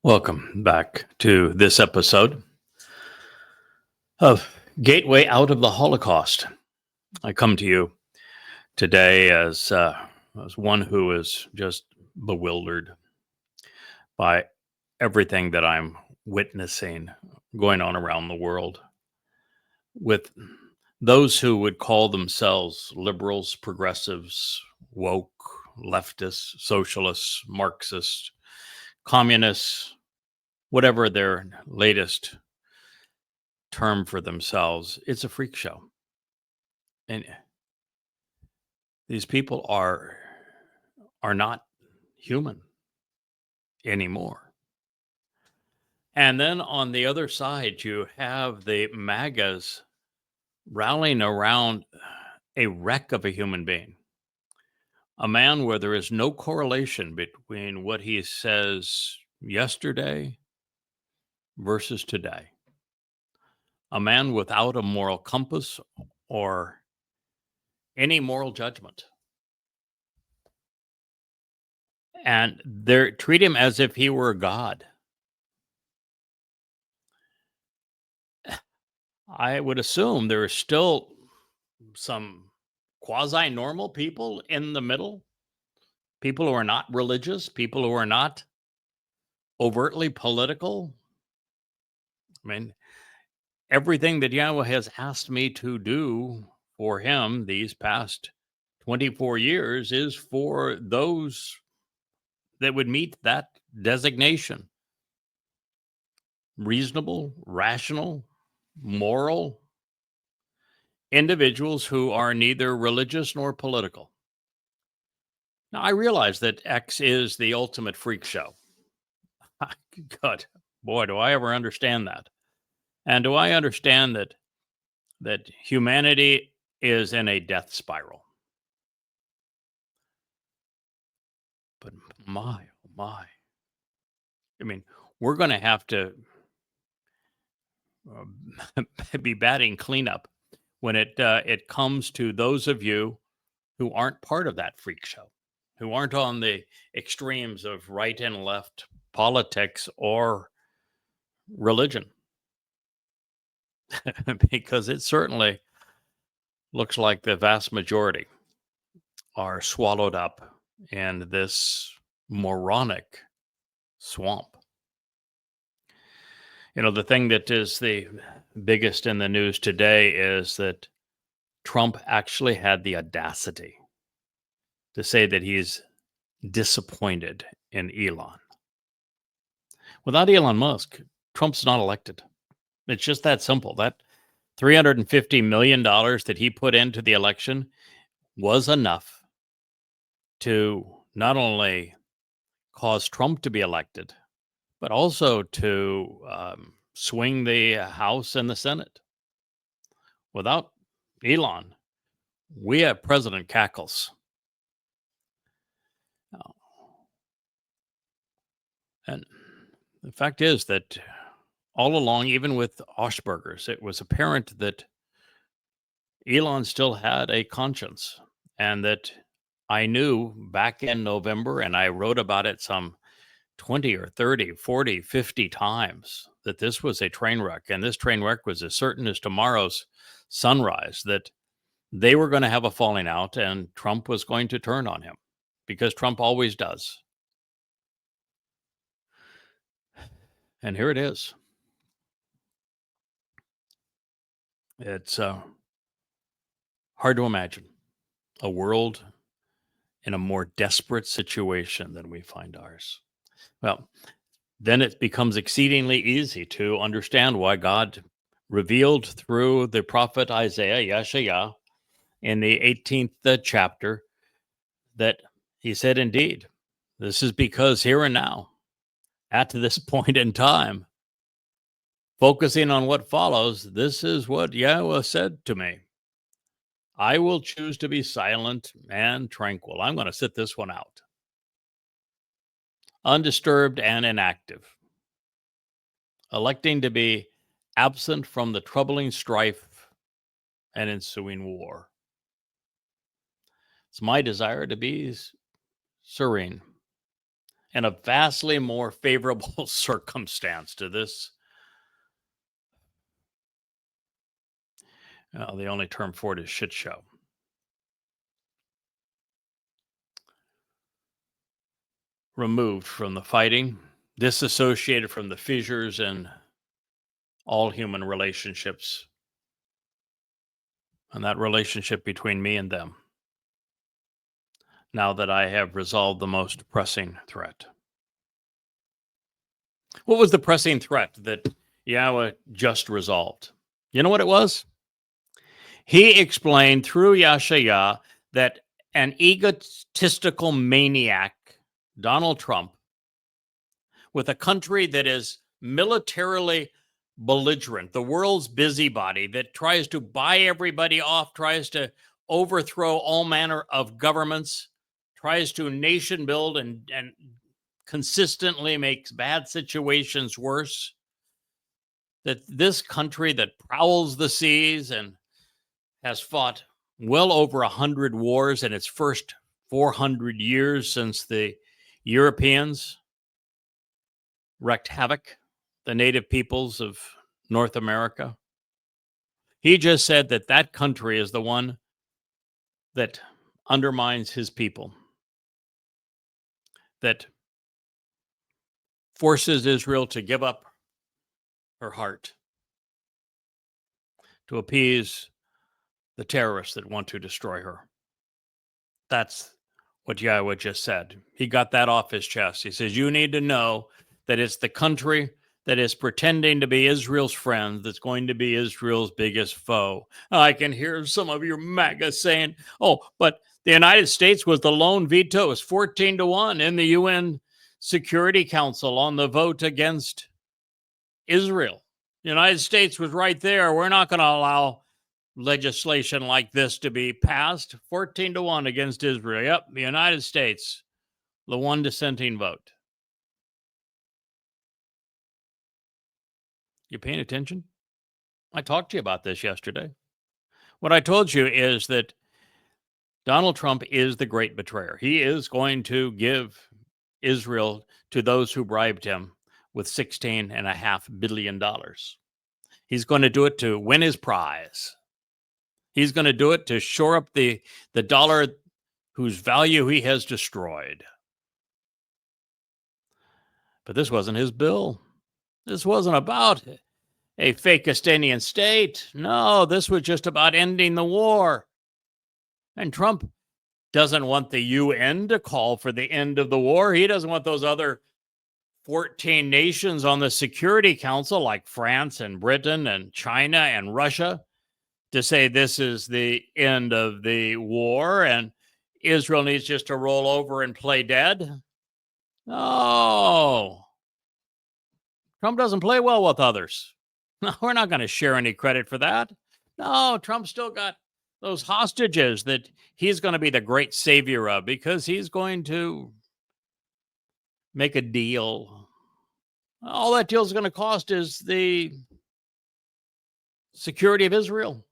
Welcome back to this episode of Gateway Out of the Holocaust. I come to you today as one who is just bewildered by everything that I'm witnessing going on around the world with those who would call themselves liberals, progressives, woke, leftists, socialists, Marxists, communists, whatever their latest term for themselves. It's a freak show. And these people are not human anymore. And then on the other side, you have the MAGAs rallying around a wreck of a human being, a man where there is no correlation between what he says yesterday versus today, a man without a moral compass or any moral judgment. And they treat him as if he were a god. I would assume there are still some quasi-normal people in the middle, people who are not religious, people who are not overtly political. I mean, everything that Yahweh has asked me to do for him these past 24 years is for those that would meet that designation. Reasonable, rational, moral individuals who are neither religious nor political. Now, I realize that X is the ultimate freak show. God, boy, do I ever understand that. And do I understand that humanity is in a death spiral? But my, oh my. I mean, we're going to have to be batting cleanup when it comes to those of you who aren't part of that freak show, who aren't on the extremes of right and left politics or religion. Because it certainly looks like the vast majority are swallowed up in this moronic swamp. You know, the thing that is the biggest in the news today is that Trump actually had the audacity to say that he's disappointed in Elon. Without Elon Musk, Trump's not elected. It's just that simple. That $350 million that he put into the election was enough to not only cause Trump to be elected, but also to swing the House and the Senate. Without Elon, we have President Cackles. And the fact is that all along, even with Oshburgers, it was apparent that Elon still had a conscience, and that I knew back in November, and I wrote about it some 20 or 30, 40, 50 times, that this was a train wreck. And this train wreck was as certain as tomorrow's sunrise, that they were going to have a falling out and Trump was going to turn on him, because Trump always does. And here it is. It's hard to imagine a world in a more desperate situation than we find ours. Well, then it becomes exceedingly easy to understand why God revealed through the prophet Isaiah, Yeshayah, in the 18th chapter, that he said, indeed, this is because here and now, at this point in time, focusing on what follows, this is what Yahweh said to me. I will choose to be silent and tranquil. I'm going to sit this one out. Undisturbed and inactive. Electing to be absent from the troubling strife and ensuing war. It's my desire to be serene, and a vastly more favorable circumstance to this. The only term for it is shit show. Removed from the fighting, disassociated from the fissures in all human relationships, and that relationship between me and them, now that I have resolved the most pressing threat. What was the pressing threat that Yahweh just resolved? You know what it was? He explained through Yahshua that an egotistical maniac, Donald Trump, with a country that is militarily belligerent, the world's busybody that tries to buy everybody off, tries to overthrow all manner of governments, tries to nation build and consistently makes bad situations worse. That this country that prowls the seas and has fought well over 100 wars in its first 400 years since the Europeans wreaked havoc, the native peoples of North America. He just said that that country is the one that undermines his people, that forces Israel to give up her heart, to appease the terrorists that want to destroy her. That's what Yahweh just said. He got that off his chest. He says, you need to know that it's the country that is pretending to be Israel's friend that's going to be Israel's biggest foe. I can hear some of your MAGA saying, oh, but the United States was the lone veto. It was 14-1 in the UN Security Council on the vote against Israel. The United States was right there. We're not going to allow legislation like this to be passed. 14-1 against Israel. Yep, the United States, the one dissenting vote. You paying attention? I talked to you about this yesterday. What I told you is that Donald Trump is the great betrayer. He is going to give Israel to those who bribed him with $16.5 billion. He's going to do it to win his prize. He's going to do it to shore up the dollar whose value he has destroyed. But this wasn't his bill. This wasn't about a Fakistanian state. No, this was just about ending the war. And Trump doesn't want the UN to call for the end of the war. He doesn't want those other 14 nations on the Security Council, like France and Britain and China and Russia, to say this is the end of the war and Israel needs just to roll over and play dead. No. Trump doesn't play well with others. No, we're not going to share any credit for that. No, Trump's still got those hostages that he's going to be the great savior of because he's going to make a deal. All that deal is going to cost is the security of Israel.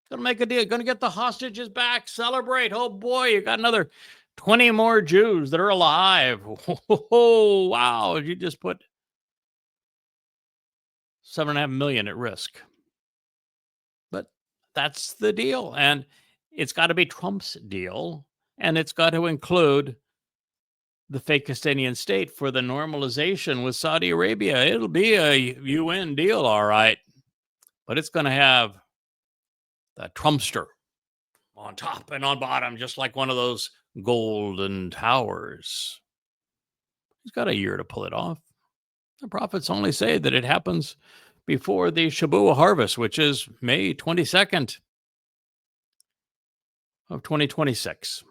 Going to make a deal. Going to get the hostages back. Celebrate. Oh, boy, you got another 20 more Jews that are alive. Oh, wow. You just put 7.5 million at risk. But that's the deal. And it's got to be Trump's deal. And it's got to include the Fakistanian state for the normalization with Saudi Arabia. It'll be a UN deal, all right. But it's going to have the Trumpster on top and on bottom, just like one of those golden towers. He's got a year to pull it off. The prophets only say that it happens before the Shabat harvest, which is May 22nd of 2026.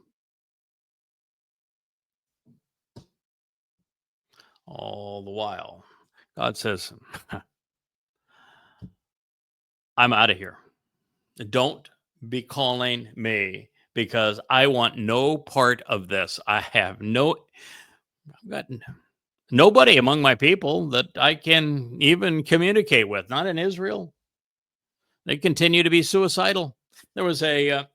All the while, God says, I'm out of here. Don't be calling me because I want no part of this. I've got nobody among my people that I can even communicate with, not in Israel. They continue to be suicidal. There was a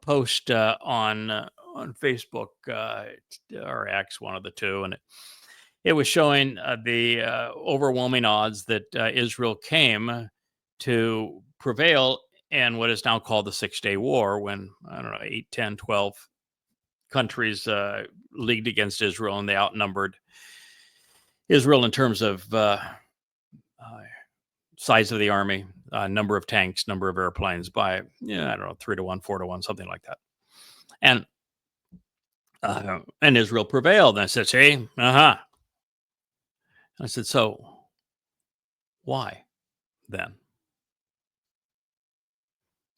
post on on Facebook or X, one of the two, and it was showing the overwhelming odds that Israel came to prevail in what is now called the 6-Day War, when, I don't know, 8, 10, 12 countries leagued against Israel, and they outnumbered Israel in terms of size of the army, number of tanks, number of airplanes by, I don't know, 3-1, 4-1, something like that. And Israel prevailed. And I said, see, I said, so why then?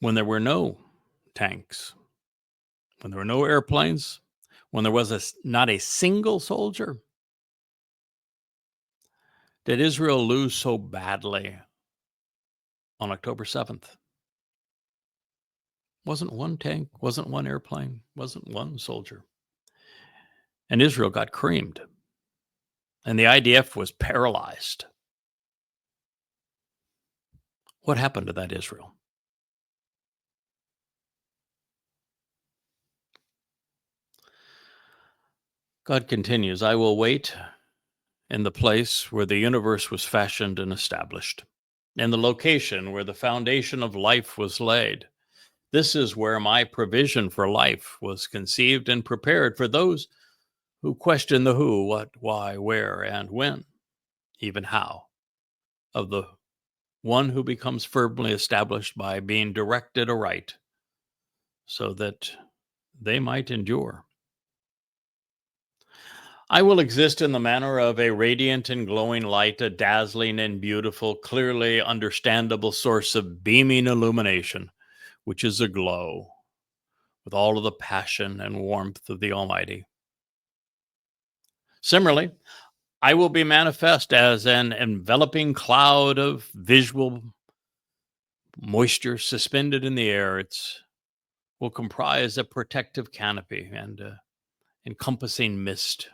When there were no tanks, when there were no airplanes, when there was not a single soldier, did Israel lose so badly on October 7th? Wasn't one tank, wasn't one airplane, wasn't one soldier. And Israel got creamed. And the IDF was paralyzed. What happened to that Israel? God continues, I will wait in the place where the universe was fashioned and established, in the location where the foundation of life was laid. This is where my provision for life was conceived and prepared for those who question the who, what, why, where, and when, even how, of the one who becomes firmly established by being directed aright, so that they might endure. I will exist in the manner of a radiant and glowing light, a dazzling and beautiful, clearly understandable source of beaming illumination, which is aglow with all of the passion and warmth of the Almighty. Similarly, I will be manifest as an enveloping cloud of visual moisture suspended in the air. It will comprise a protective canopy and encompassing mist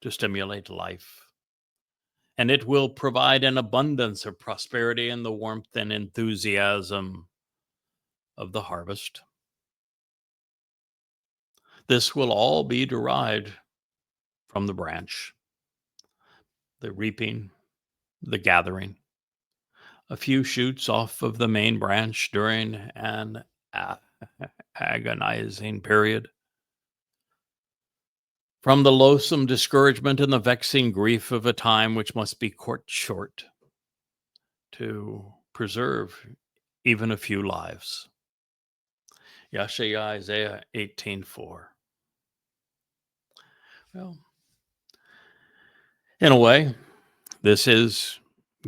to stimulate life. And it will provide an abundance of prosperity and the warmth and enthusiasm of the harvest. This will all be derived from the branch, the reaping, the gathering, a few shoots off of the main branch during an agonizing period, from the loathsome discouragement and the vexing grief of a time which must be cut short to preserve even a few lives. Yashaya Isaiah 18:4. Well, in a way, this is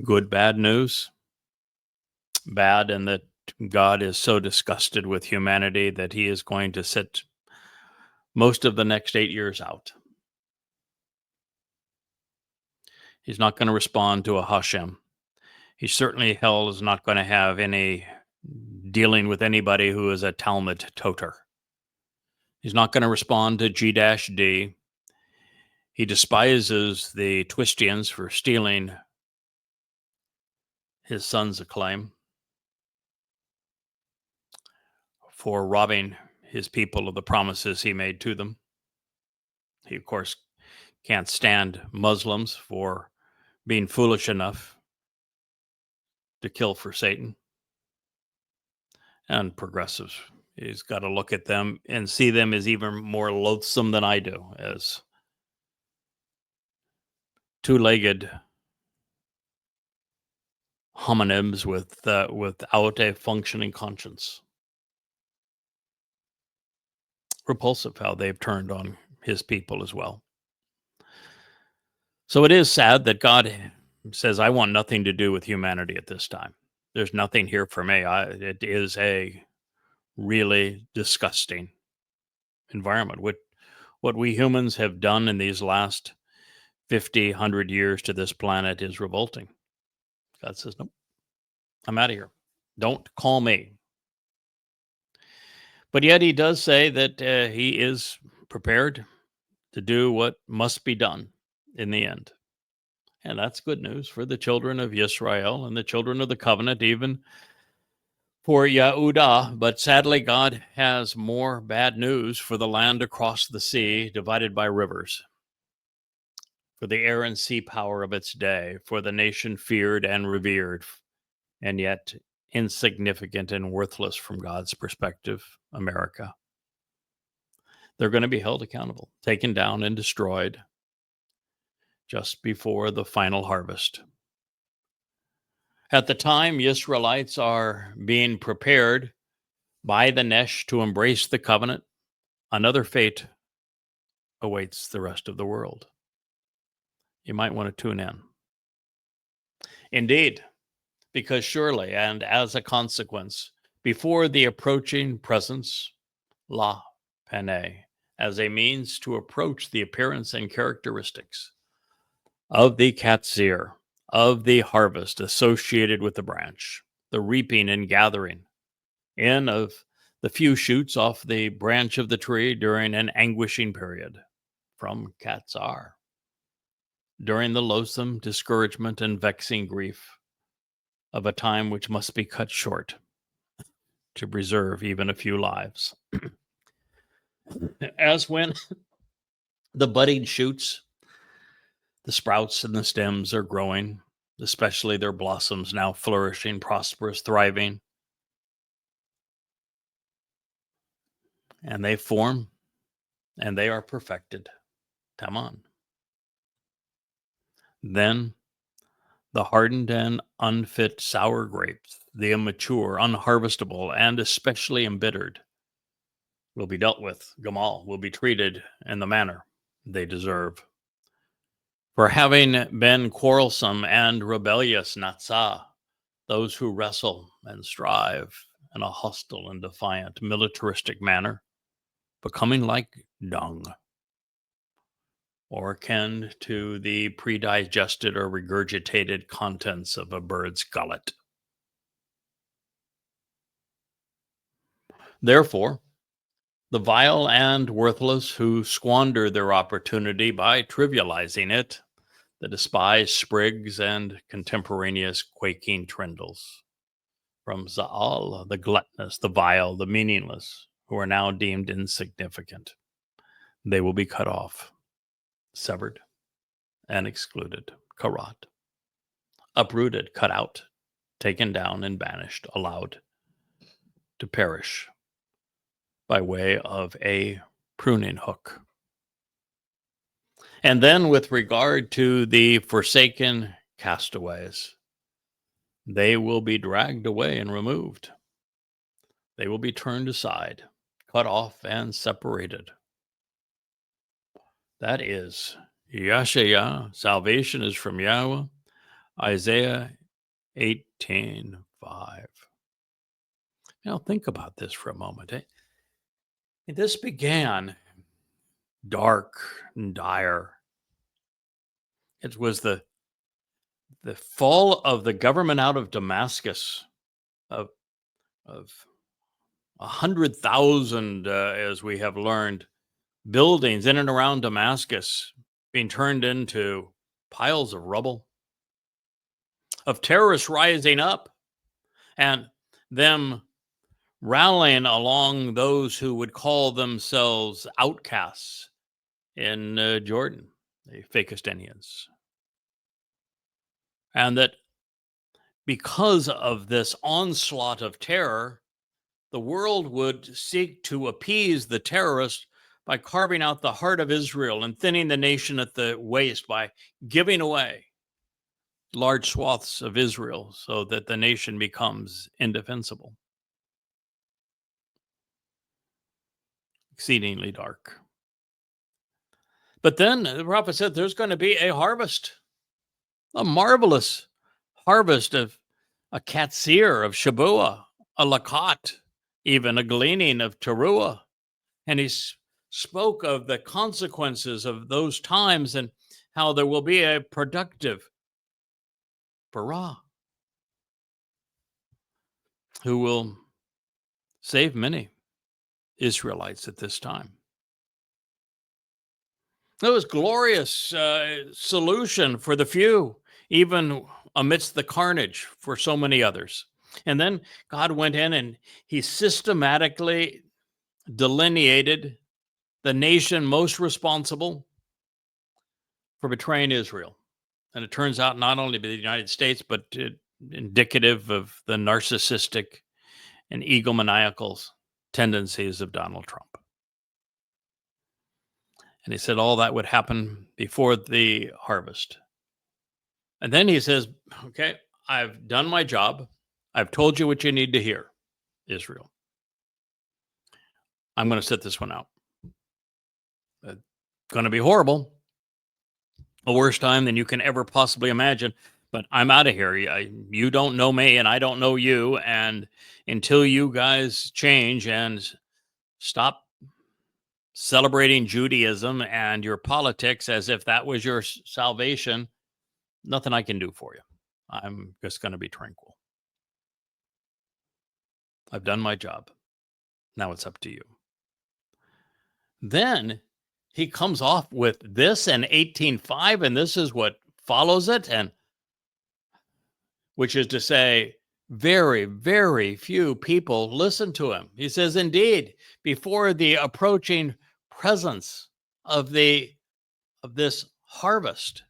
good, bad news. Bad in that God is so disgusted with humanity that he is going to sit most of the next 8 years out. He's not going to respond to a Hashem. He certainly, hell, is not going to have any dealing with anybody who is a Talmud toter. He's not going to respond to G-D. He despises the Twistians for stealing his son's acclaim, for robbing his people of the promises he made to them. He, of course, can't stand Muslims for being foolish enough to kill for Satan. And progressives, he's got to look at them and see them as even more loathsome than I do, as two-legged homonyms without a functioning conscience. Repulsive how they've turned on his people as well. So it is sad that God says, I want nothing to do with humanity at this time. There's nothing here for me. It is a really disgusting environment. What we humans have done in these last 50, 100 years to this planet is revolting. God says, nope, I'm out of here. Don't call me. But yet he does say that he is prepared to do what must be done in the end. And that's good news for the children of Israel and the children of the covenant, even for Yehudah, but sadly, God has more bad news for the land across the sea, divided by rivers, for the air and sea power of its day, for the nation feared and revered, and yet insignificant and worthless from God's perspective, America. They're going to be held accountable, taken down and destroyed just before the final harvest. At the time, Israelites are being prepared by the Nesh to embrace the covenant. Another fate awaits the rest of the world. You might want to tune in. Indeed, because surely, and as a consequence, before the approaching presence, La Pene, as a means to approach the appearance and characteristics of the katzir, of the harvest associated with the branch, the reaping and gathering in of the few shoots off the branch of the tree during an anguishing period from katzar, during the loathsome discouragement and vexing grief of a time which must be cut short to preserve even a few lives. As when the budding shoots, the sprouts and the stems are growing, especially their blossoms now flourishing, prosperous, thriving, and they form and they are perfected. Taman. Then the hardened and unfit sour grapes, the immature, unharvestable, and especially embittered, will be dealt with. Gamal will be treated in the manner they deserve. For having been quarrelsome and rebellious, Natsah, those who wrestle and strive in a hostile and defiant militaristic manner, becoming like dung, or akin to the predigested or regurgitated contents of a bird's gullet. Therefore, the vile and worthless who squander their opportunity by trivializing it, the despised sprigs and contemporaneous quaking trindles, from Zaal, the gluttonous, the vile, the meaningless, who are now deemed insignificant, they will be cut off, severed, and excluded, karat, uprooted, cut out, taken down, and banished, allowed to perish by way of a pruning hook. And then with regard to the forsaken castaways, they will be dragged away and removed. They will be turned aside, cut off, and separated. That is Yashayah. Salvation is from Yahweh. Isaiah 18:5. Now think about this for a moment. This began dark and dire. It was the fall of the government out of Damascus of 100,000, as we have learned, buildings in and around Damascus being turned into piles of rubble, of terrorists rising up and them rallying along those who would call themselves outcasts in Jordan, the Fakistanians. And that because of this onslaught of terror, the world would seek to appease the terrorists by carving out the heart of Israel and thinning the nation at the waist by giving away large swaths of Israel so that the nation becomes indefensible. Exceedingly dark. But then the prophet said there's going to be a harvest, a marvelous harvest of a katsir, of Shabuah, a lakat, even a gleaning of Teruah. And he spoke of the consequences of those times and how there will be a productive Barah who will save many Israelites at this time. It was glorious solution for the few, even amidst the carnage for so many others. And then God went in and he systematically delineated the nation most responsible for betraying Israel. And it turns out not only by the United States, but indicative of the narcissistic and egomaniacal tendencies of Donald Trump. And he said all that would happen before the harvest. And then he says, okay, I've done my job. I've told you what you need to hear, Israel. I'm going to sit this one out. It's going to be horrible. A worse time than you can ever possibly imagine. But I'm out of here. You don't know me and I don't know you. And until you guys change and stop celebrating Judaism and your politics as if that was your salvation, nothing I can do for you. I'm just going to be tranquil. I've done my job. Now it's up to you. Then he comes off with this in 18:5, and this is what follows it, and which is to say, very, very few people listen to him. He says, indeed, before the approaching presence of this harvest.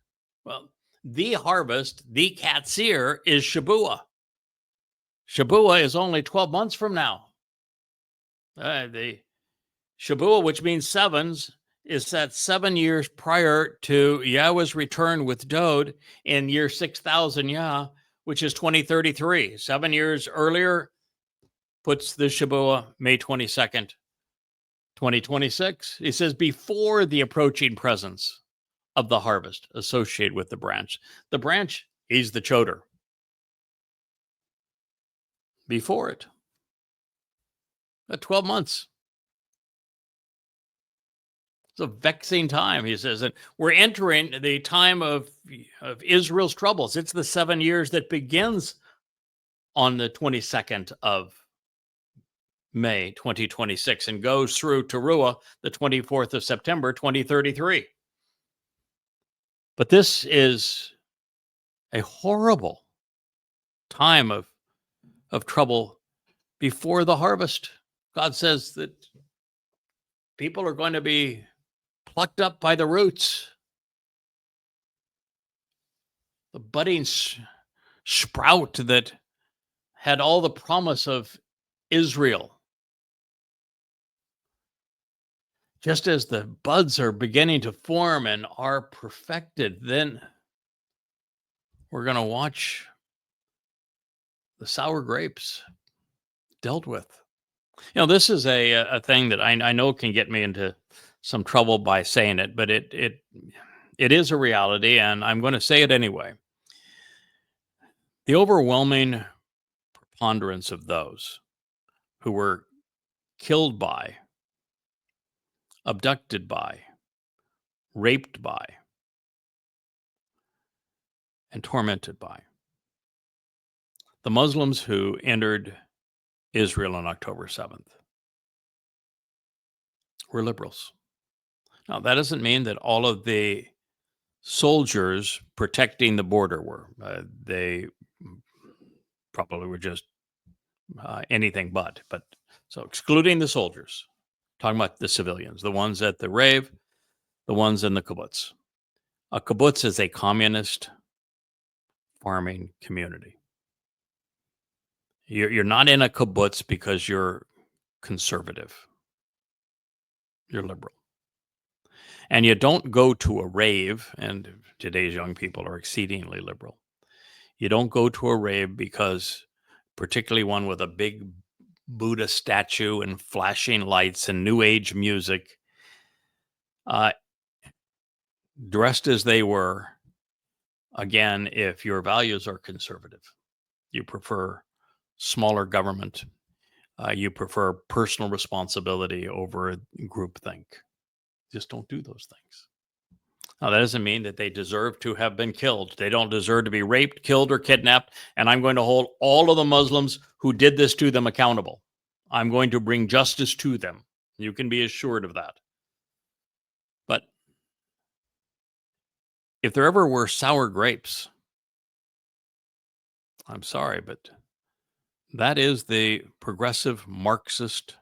Well, the harvest, the Katsir, is Shabuah. Shabuah is only 12 months from now. The Shabuah, which means sevens, is that 7 years prior to Yahweh's return with Dode in year 6000 Yah, which is 2033. 7 years earlier puts the Shabuah May 22nd, 2026. He says, before the approaching presence of the harvest associated with the branch. The branch is the choder. Before it. 12 months. It's a vexing time, he says. And we're entering the time of Israel's troubles. It's the 7 years that begins on the 22nd of May, 2026, and goes through Towrah, the 24th of September, 2033. But this is a horrible time of trouble before the harvest. God says that people are going to be plucked up by the roots. The budding sprout that had all the promise of Israel. Just as the buds are beginning to form and are perfected, then we're going to watch the sour grapes dealt with. You know, this is a thing that I know can get me into some trouble by saying it, but it is a reality, and I'm going to say it anyway. The overwhelming preponderance of those who were killed by, abducted by, raped by, and tormented by the Muslims who entered Israel on October 7th were liberals. Now, that doesn't mean that all of the soldiers protecting the border were. They probably were just anything but. So excluding the soldiers, talking about the civilians, the ones at the rave, the ones in the kibbutz. A kibbutz is a communist farming community. You're not in a kibbutz because you're conservative. You're liberal. And you don't go to a rave, and today's young people are exceedingly liberal. You don't go to a rave because, particularly one with a big Buddha statue and flashing lights and new age music, dressed as they were, again, if your values are conservative, you prefer smaller government, you prefer personal responsibility over groupthink. Just don't do those things. Now, that doesn't mean that they deserve to have been killed. They don't deserve to be raped, killed, or kidnapped. And I'm going to hold all of the Muslims who did this to them accountable. I'm going to bring justice to them. You can be assured of that. But if there ever were sour grapes, I'm sorry, but That is the progressive Marxist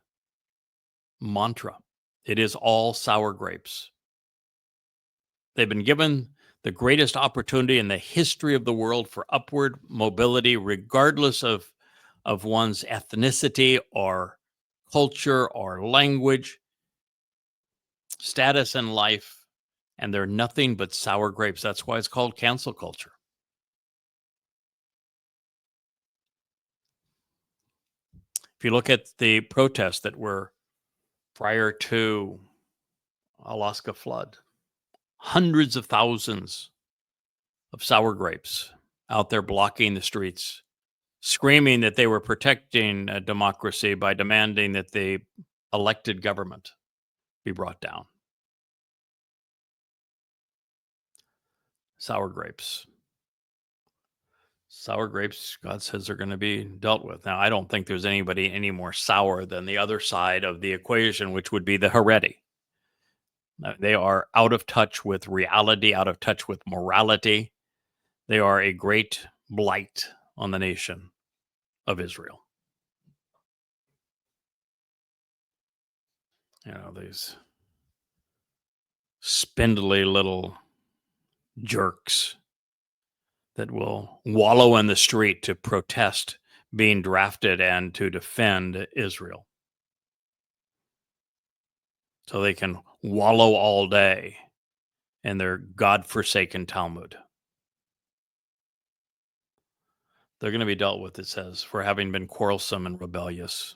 mantra. It is all sour grapes. They've been given the greatest opportunity in the history of the world for upward mobility, regardless of one's ethnicity or culture or language, status in life, and they're nothing but sour grapes. That's why it's called cancel culture. If you look at the protests that were prior to Alaska flood, hundreds of thousands of sour grapes out there blocking the streets, screaming that they were protecting democracy by demanding that the elected government be brought down. Sour grapes. Sour grapes, God says, are going to be dealt with. Now, I don't think there's anybody any more sour than the other side of the equation, which would be the Haredi. They are out of touch with reality, out of touch with morality. They are a great blight on the nation of Israel. You know, these spindly little jerks that will wallow in the street to protest being drafted and to defend Israel. So they can wallow all day in their God-forsaken Talmud. They're going to be dealt with, it says, for having been quarrelsome and rebellious.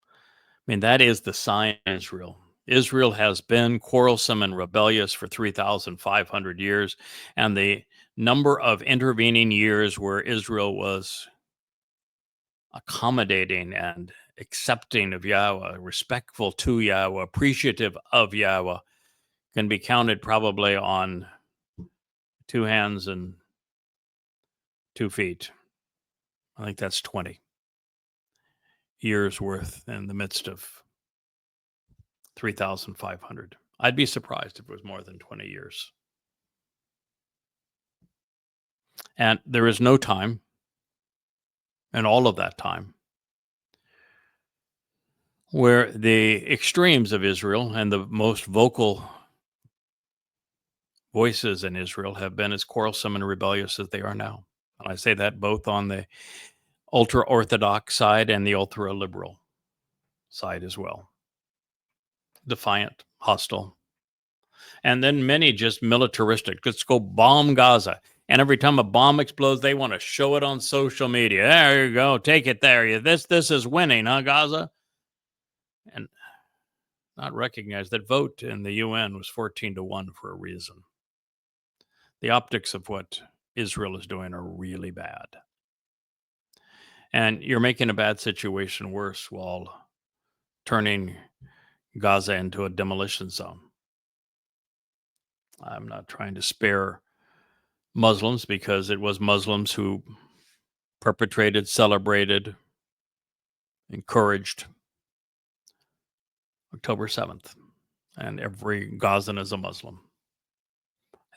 I mean, that is the sign of Israel. Israel has been quarrelsome and rebellious for 3,500 years, and the number of intervening years where Israel was accommodating and accepting of Yahweh, respectful to Yahweh, appreciative of Yahweh, can be counted probably on 2 hands and 2 feet. I think that's 20 years worth in the midst of 3,500. I'd be surprised if it was more than 20 years. And there is no time in all of that time where the extremes of Israel and the most vocal voices in Israel have been as quarrelsome and rebellious as they are now. And I say that both on the ultra-Orthodox side and the ultra-liberal side as well. Defiant, hostile. And then many just militaristic. Let's go bomb Gaza. And every time a bomb explodes, they want to show it on social media. There you go. Take it there. This is winning, huh, Gaza? And not recognize that vote in the UN was 14-1 for a reason. The optics of what Israel is doing are really bad. And you're making a bad situation worse while turning Gaza into a demolition zone. I'm not trying to spare Muslims because it was Muslims who perpetrated, celebrated, encouraged October 7th. And every Gazan is a Muslim.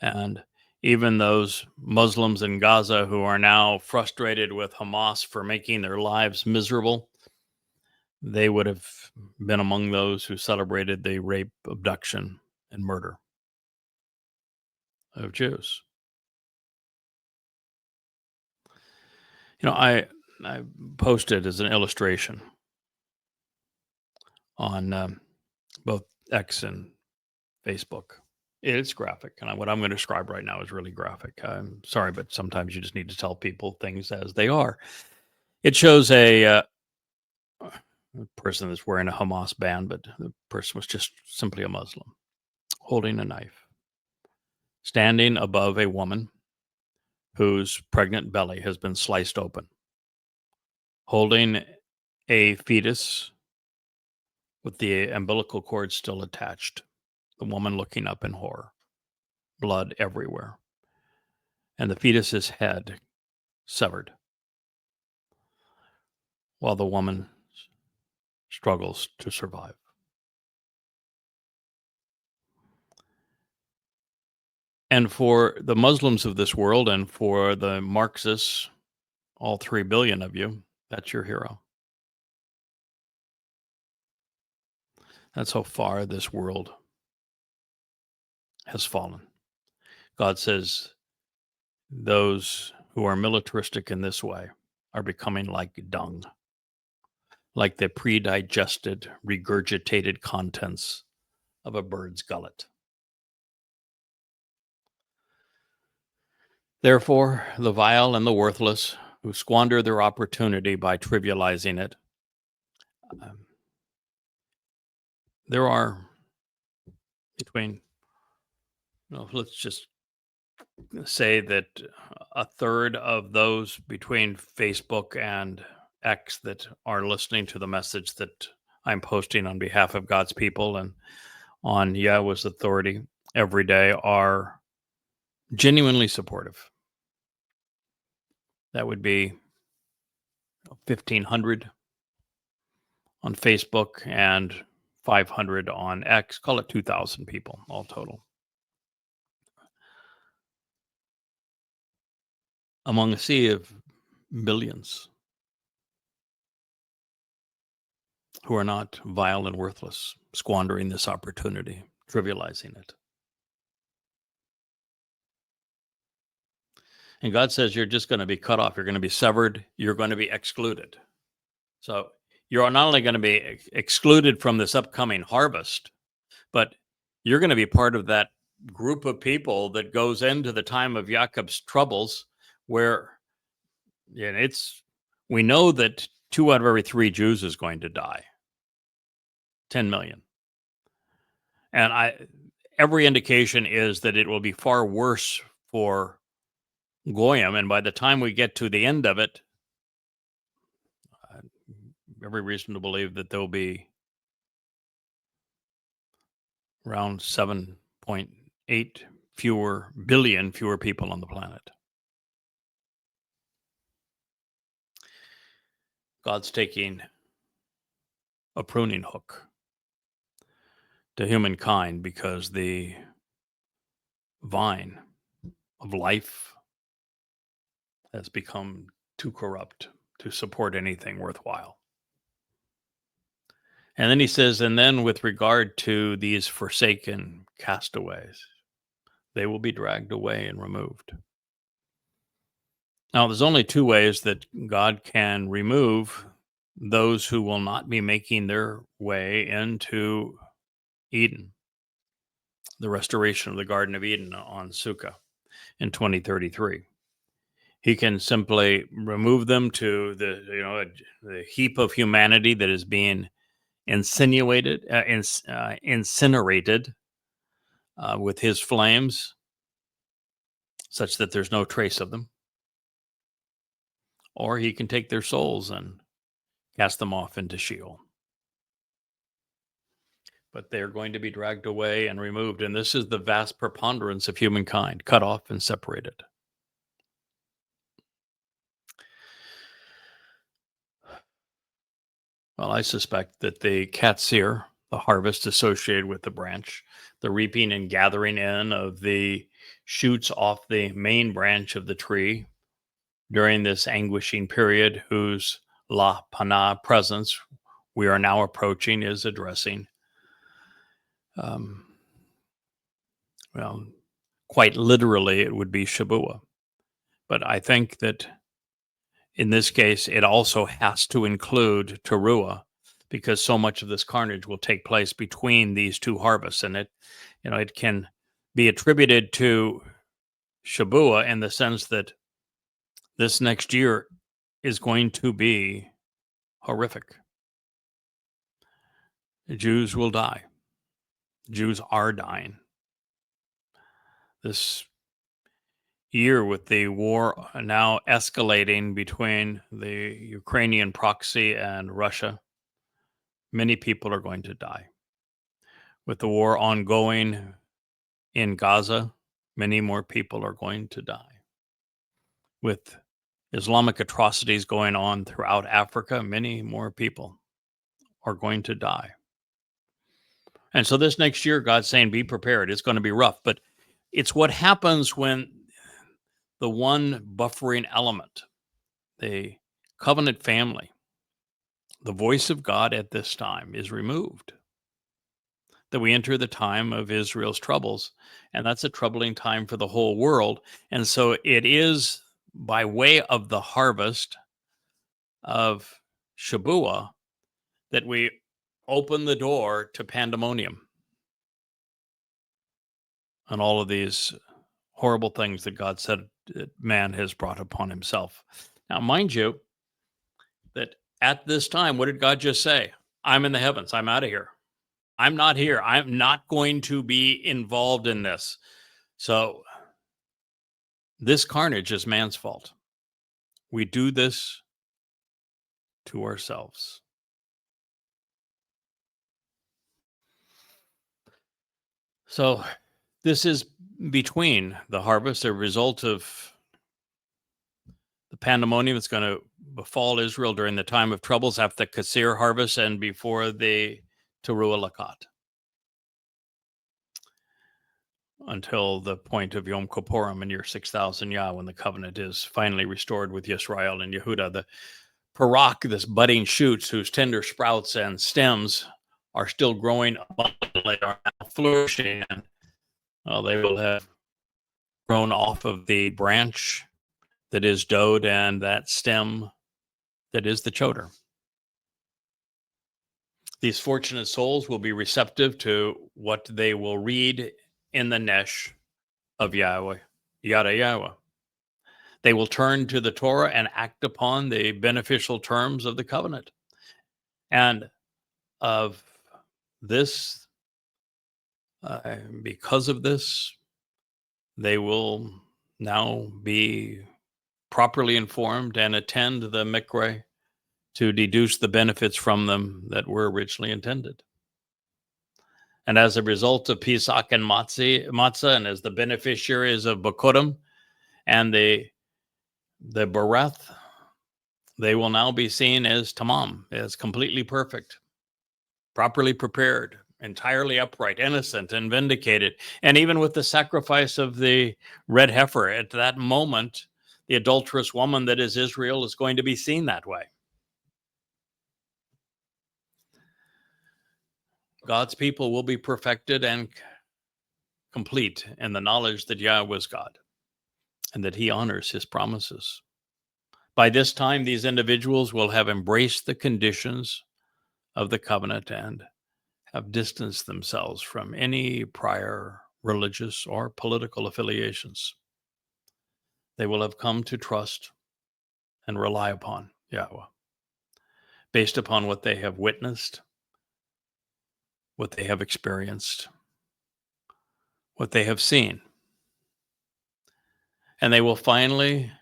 And even those Muslims in Gaza who are now frustrated with Hamas for making their lives miserable, they would have been among those who celebrated the rape, abduction, and murder of Jews. You know, I posted as an illustration on both X and Facebook. It's graphic, and what I'm going to describe right now is really graphic. I'm sorry, but sometimes you just need to tell people things as they are. It shows a person that's wearing a Hamas band, but the person was just simply a Muslim, holding a knife, standing above a woman whose pregnant belly has been sliced open, holding a fetus with the umbilical cord still attached, the woman looking up in horror, blood everywhere, and the fetus's head severed, while the woman struggles to survive. And for the Muslims of this world and for the Marxists, all 3 billion of you That's your hero. That's how far this world has fallen. God says those who are militaristic in this way are becoming like dung, like the pre-digested, regurgitated contents of a bird's gullet. Therefore, the vile and the worthless who squander their opportunity by trivializing it, there are between, let's just say that a third of those between Facebook and X that are listening to the message that I'm posting on behalf of God's people and on Yahweh's authority every day are genuinely supportive. That would be 1,500 on Facebook and 500 on X. Call it 2,000 people all total. Among a sea of billions who are not vile and worthless, squandering this opportunity, trivializing it. And God says you're just going to be cut off. You're going to be severed. You're going to be excluded. So you're not only going to be excluded from this upcoming harvest, but you're going to be part of that group of people that goes into the time of Jacob's troubles, where we know that 2 out of every 3 Jews is going to die. 10 million. And every indication is that it will be far worse for Goyim, and by the time we get to the end of it, every reason to believe that there'll be around 7.8 billion fewer people on the planet. God's taking a pruning hook to humankind because the vine of life has become too corrupt to support anything worthwhile. And then he says, and then with regard to these forsaken castaways, they will be dragged away and removed. Now, there's only 2 ways that God can remove those who will not be making their way into Eden, the restoration of the Garden of Eden on Sukkah in 2033. He can simply remove them to the heap of humanity that is being incinerated with his flames, such that there's no trace of them. Or he can take their souls and cast them off into Sheol. But they're going to be dragged away and removed. And this is the vast preponderance of humankind, cut off and separated. Well, I suspect that the katsir, the harvest associated with the branch, the reaping and gathering in of the shoots off the main branch of the tree during this anguishing period, whose La Pana presence we are now approaching, is addressing. Quite literally, it would be Shabuah. But I think that in this case, it also has to include Towrah, because so much of this carnage will take place between these 2 harvests. And it can be attributed to Shabuah in the sense that this next year is going to be horrific. The Jews will die. Jews are dying. This year, with the war now escalating between the Ukrainian proxy and Russia, many people are going to die. With the war ongoing in Gaza, many more people are going to die. With Islamic atrocities going on throughout Africa, many more people are going to die. And so this next year, God's saying, be prepared. It's going to be rough. But it's what happens when the one buffering element, the covenant family, the voice of God at this time is removed. That we enter the time of Israel's troubles, and that's a troubling time for the whole world. And so it is by way of the harvest of Shabuah that we open the door to pandemonium and all of these horrible things that God said that man has brought upon himself. Now, mind you, that at this time, what did God just say? I'm in the heavens. I'm out of here. I'm not here. I'm not going to be involved in this. So this carnage is man's fault. We do this to ourselves. So this is between the harvest, a result of the pandemonium that's going to befall Israel during the time of troubles after the Kasir harvest and before the Towrah of God, until the point of Yom Kippurim in year 6000 Yah, when the covenant is finally restored with Yisrael and Yehuda. The Parak, this budding shoots whose tender sprouts and stems are still growing abundantly, are now flourishing, and they will have grown off of the branch that is Dode and that stem that is the Choder. These fortunate souls will be receptive to what they will read in the Nesh of Yahweh, Yada Yahowah. They will turn to the Torah and act upon the beneficial terms of the covenant. And of this, because of this, they will now be properly informed and attend the mikveh to deduce the benefits from them that were originally intended. And as a result of Pesach and Matzah, and as the beneficiaries of Bakurim and the Bereth, they will now be seen as tamam, as completely perfect, properly prepared, entirely upright, innocent, and vindicated. And even with the sacrifice of the red heifer, at that moment, the adulterous woman that is Israel is going to be seen that way. God's people will be perfected and complete in the knowledge that Yahweh is God and that he honors his promises. By this time, these individuals will have embraced the conditions of the covenant and have distanced themselves from any prior religious or political affiliations. They will have come to trust and rely upon Yahweh based upon what they have witnessed, what they have experienced, what they have seen. And they will finally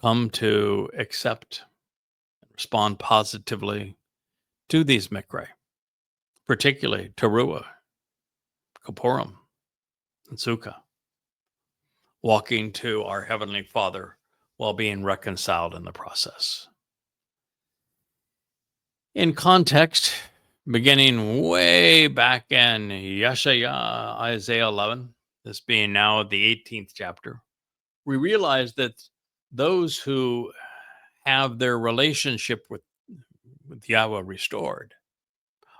come to accept and respond positively to these mikveh, particularly Towrah, Kippurim, and Sukkah, walking to our Heavenly Father while being reconciled in the process. In context, beginning way back in Yeshaya, Isaiah 11, this being now the 18th chapter, we realize that those who have their relationship with Yahweh restored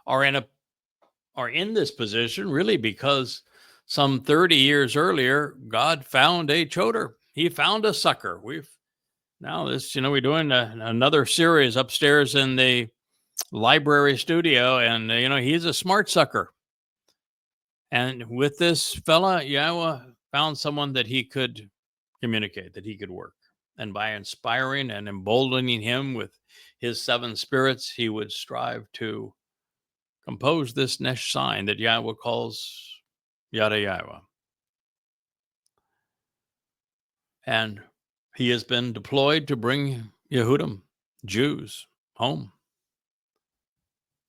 are in this position really because some 30 years earlier, God found a choder. He found a sucker. We're doing another series upstairs in the library studio, and he's a smart sucker. And with this fella, Yahweh found someone that he could communicate, that he could work. And by inspiring and emboldening him with his seven spirits, he would strive to compose this Nesh sign that Yahweh calls Yada Yahowah. And he has been deployed to bring Yehudim, Jews, home.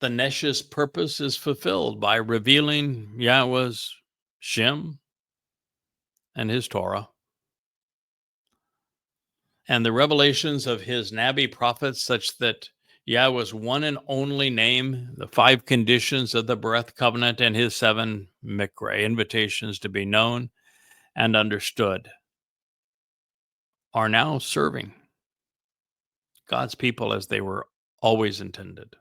The Nesh's purpose is fulfilled by revealing Yahweh's Shem and his Torah, and the revelations of his Nabi prophets, such that Yahweh's one and only name, the 5 conditions of the Bereth covenant, and his 7 mikveh invitations to be known and understood are now serving God's people as they were always intended.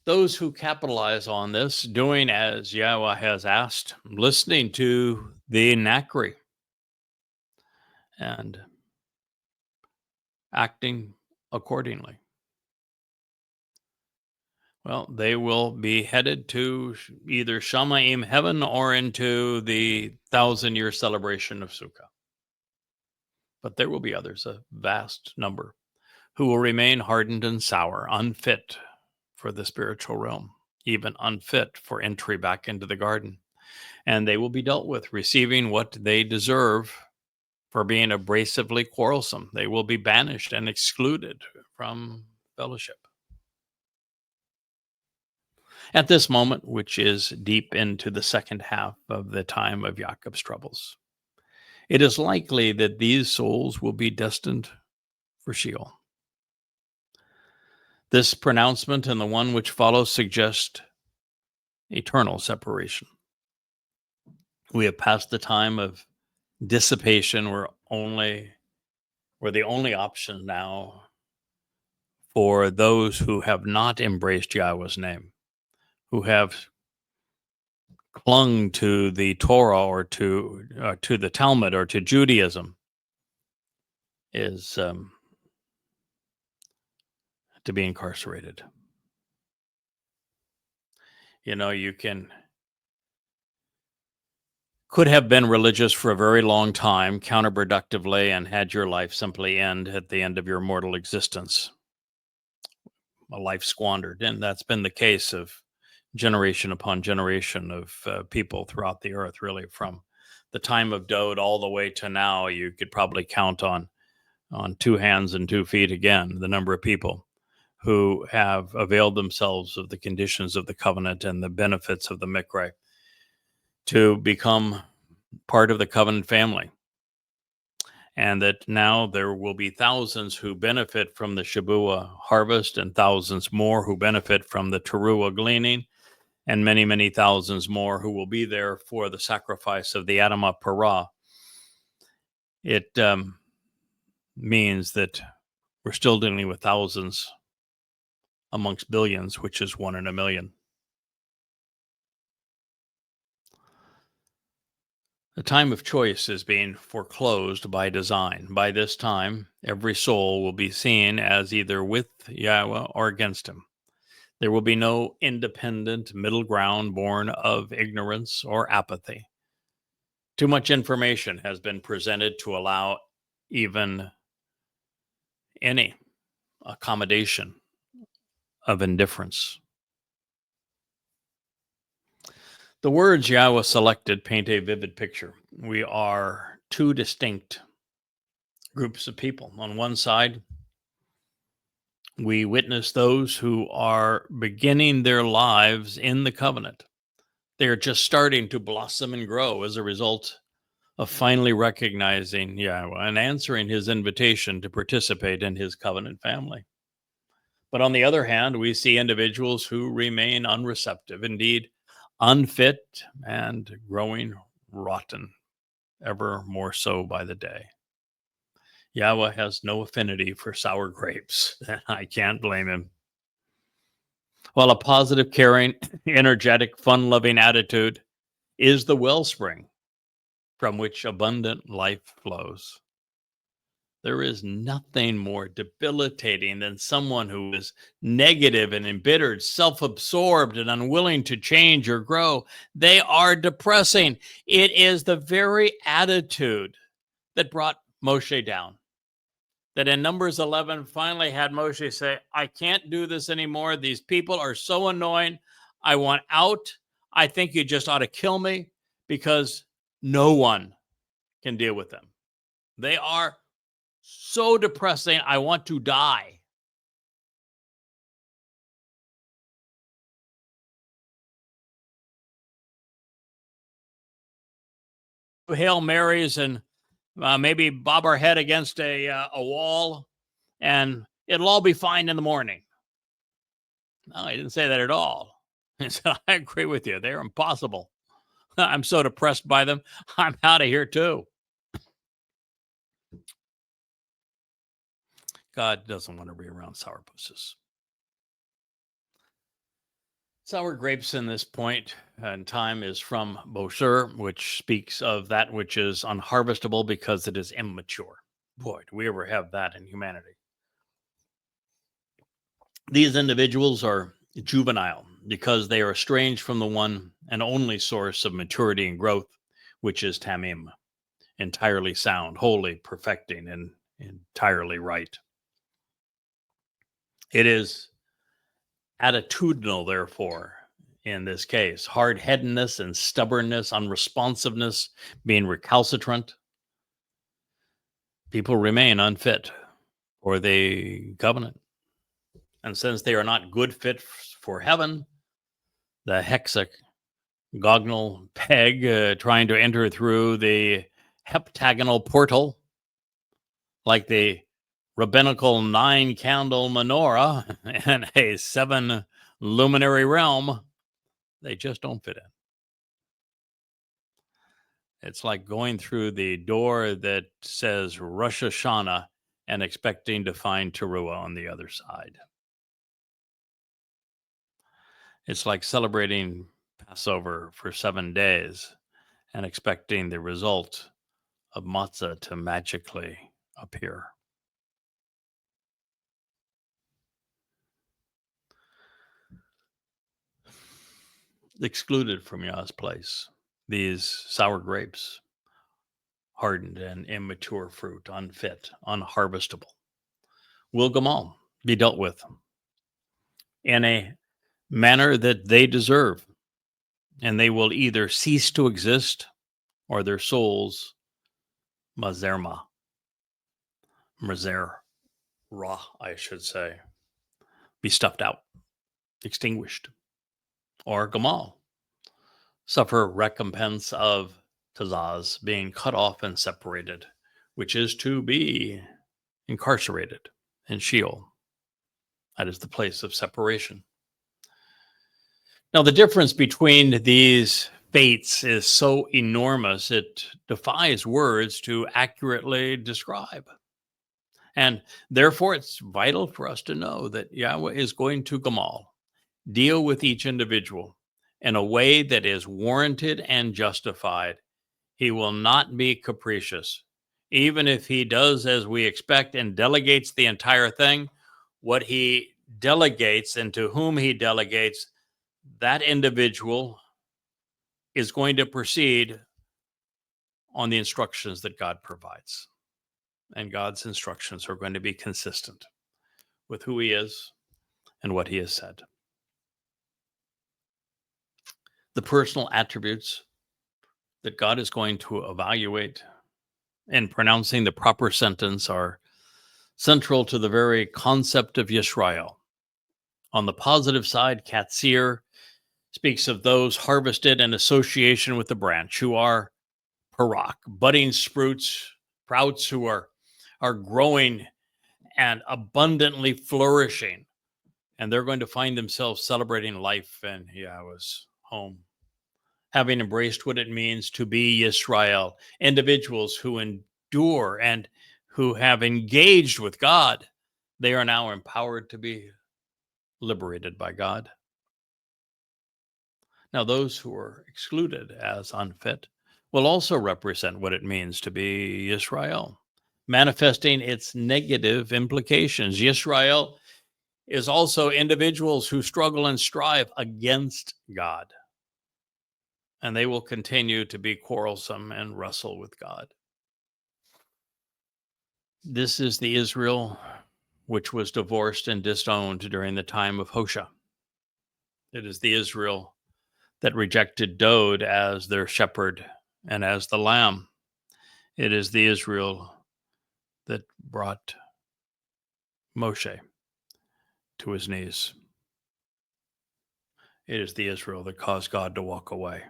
Those who capitalize on this, doing as Yahweh has asked, listening to the Nakri, and acting accordingly, well, they will be headed to either Shamaim heaven or into the 1,000-year celebration of Sukkah. But there will be others, a vast number, who will remain hardened and sour, unfit for the spiritual realm, even unfit for entry back into the garden. And they will be dealt with, receiving what they deserve for being abrasively quarrelsome. They will be banished and excluded from fellowship. At this moment, which is deep into the second half of the time of Jacob's troubles, it is likely that these souls will be destined for Sheol. This pronouncement and the one which follows suggest eternal separation. We have passed the time of dissipation where the only option now for those who have not embraced Yahweh's name, who have clung to the Torah or to the Talmud or to Judaism, is to be incarcerated. You know, you could have been religious for a very long time, counterproductively, and had your life simply end at the end of your mortal existence. A life squandered. And that's been the case of generation upon generation of people throughout the earth, really, from the time of Dode all the way to now. You could probably count on 2 hands and 2 feet again the number of people who have availed themselves of the conditions of the covenant and the benefits of the Mikra to become part of the covenant family. And that now there will be thousands who benefit from the Shabuah harvest, and thousands more who benefit from the Teruah gleaning, and many, many thousands more who will be there for the sacrifice of the Adamah Parah. It means that we're still dealing with thousands amongst billions, which is 1 in a million. The time of choice is being foreclosed by design. By this time, every soul will be seen as either with Yahweh or against him. There will be no independent middle ground born of ignorance or apathy. Too much information has been presented to allow even any accommodation of indifference. The words Yahweh selected paint a vivid picture. We are 2 distinct groups of people. On one side, we witness those who are beginning their lives in the covenant. They are just starting to blossom and grow as a result of finally recognizing Yahweh and answering his invitation to participate in his covenant family. But on the other hand, we see individuals who remain unreceptive, indeed unfit, and growing rotten, ever more so by the day. Yahweh has no affinity for sour grapes. I can't blame him. While a positive, caring, energetic, fun-loving attitude is the wellspring from which abundant life flows, there is nothing more debilitating than someone who is negative and embittered, self-absorbed, and unwilling to change or grow. They are depressing. It is the very attitude that brought Moshe down. That in Numbers 11 finally had Moshe say, I can't do this anymore. These people are so annoying. I want out. I think you just ought to kill me because no one can deal with them. They are so depressing. I want to die. Hail Marys and maybe bob our head against a wall, and it'll all be fine in the morning. No, he didn't say that at all. He said, I agree with you. They're impossible. I'm so depressed by them. I'm out of here too. God doesn't want to be around sourpusses. Sour grapes in this point in time is from Bosher, which speaks of that which is unharvestable because it is immature. Boy, do we ever have that in humanity. These individuals are juvenile because they are estranged from the one and only source of maturity and growth, which is Tamim, entirely sound, holy, perfecting, and entirely right. It is attitudinal, therefore, in this case, hard-headedness and stubbornness, unresponsiveness, being recalcitrant. People remain unfit for the covenant. And since they are not good fit for heaven, the hexagonal peg trying to enter through the heptagonal portal, like the rabbinical 9-candle menorah in a 7-luminary realm, they just don't fit in. It's like going through the door that says Rosh Hashanah and expecting to find Towrah on the other side. It's like celebrating Passover for 7 days and expecting the result of matzah to magically appear. Excluded from Yah's place, these sour grapes, hardened and immature fruit, unfit, unharvestable, will Gamal be dealt with in a manner that they deserve, and they will either cease to exist or their souls, mazerra, I should say, be stuffed out, extinguished, or Gamal suffer recompense of tazaz, being cut off and separated, which is to be incarcerated in Sheol. That is the place of separation. Now, the difference between these fates is so enormous, it defies words to accurately describe. And therefore, it's vital for us to know that Yahweh is going to Gamal, deal with each individual in a way that is warranted and justified. He will not be capricious. Even if he does as we expect and delegates the entire thing, what he delegates and to whom he delegates, that individual is going to proceed on the instructions that God provides. And God's instructions are going to be consistent with who he is and what he has said. The personal attributes that God is going to evaluate in pronouncing the proper sentence are central to the very concept of Yisrael. On the positive side, Katsir speaks of those harvested in association with the branch, who are parak, budding sprouts who are growing and abundantly flourishing. And they're going to find themselves celebrating life in Yahweh's home, having embraced what it means to be Yisrael, individuals who endure and who have engaged with God. They are now empowered to be liberated by God. Now, those who are excluded as unfit will also represent what it means to be Yisrael, manifesting its negative implications. Yisrael is also individuals who struggle and strive against God, and they will continue to be quarrelsome and wrestle with God. This is the Israel which was divorced and disowned during the time of Hoshea. It is the Israel that rejected Dod as their shepherd and as the lamb. It is the Israel that brought Moshe to his knees. It is the Israel that caused God to walk away.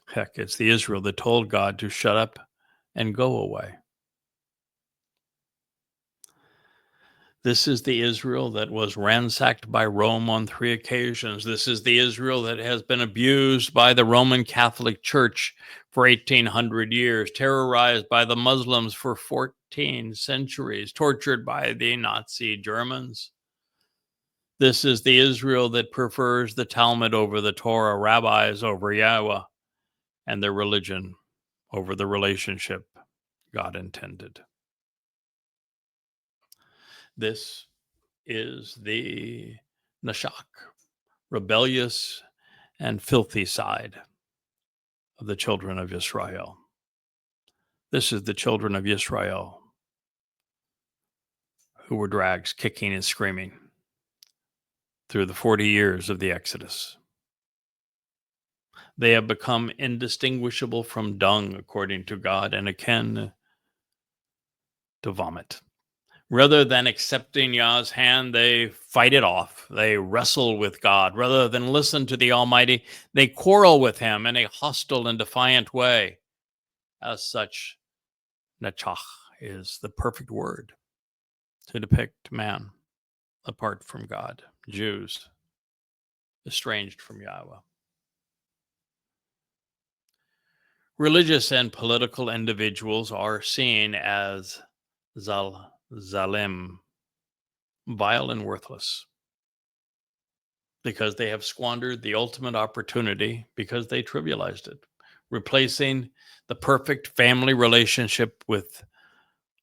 Heck, it's the Israel that told God to shut up and go away. This is the Israel that was ransacked by Rome on 3 occasions. This is the Israel that has been abused by the Roman Catholic Church for 1,800 years, terrorized by the Muslims for 14 15 centuries, tortured by the Nazi Germans. This is the Israel that prefers the Talmud over the Torah, rabbis over Yahowah, and their religion over the relationship God intended. This is the Nashak, rebellious and filthy side of the children of Israel. This is the children of Israel who were dragged kicking and screaming through the 40 years of the Exodus. They have become indistinguishable from dung, according to God, and akin to vomit. Rather than accepting Yah's hand, they fight it off. They wrestle with God. Rather than listen to the Almighty, they quarrel with him in a hostile and defiant way. As such, Nachach is the perfect word to depict man apart from God, Jews estranged from Yahowah. Religious and political individuals are seen as zalim, vile and worthless, because they have squandered the ultimate opportunity because they trivialized it, replacing the perfect family relationship with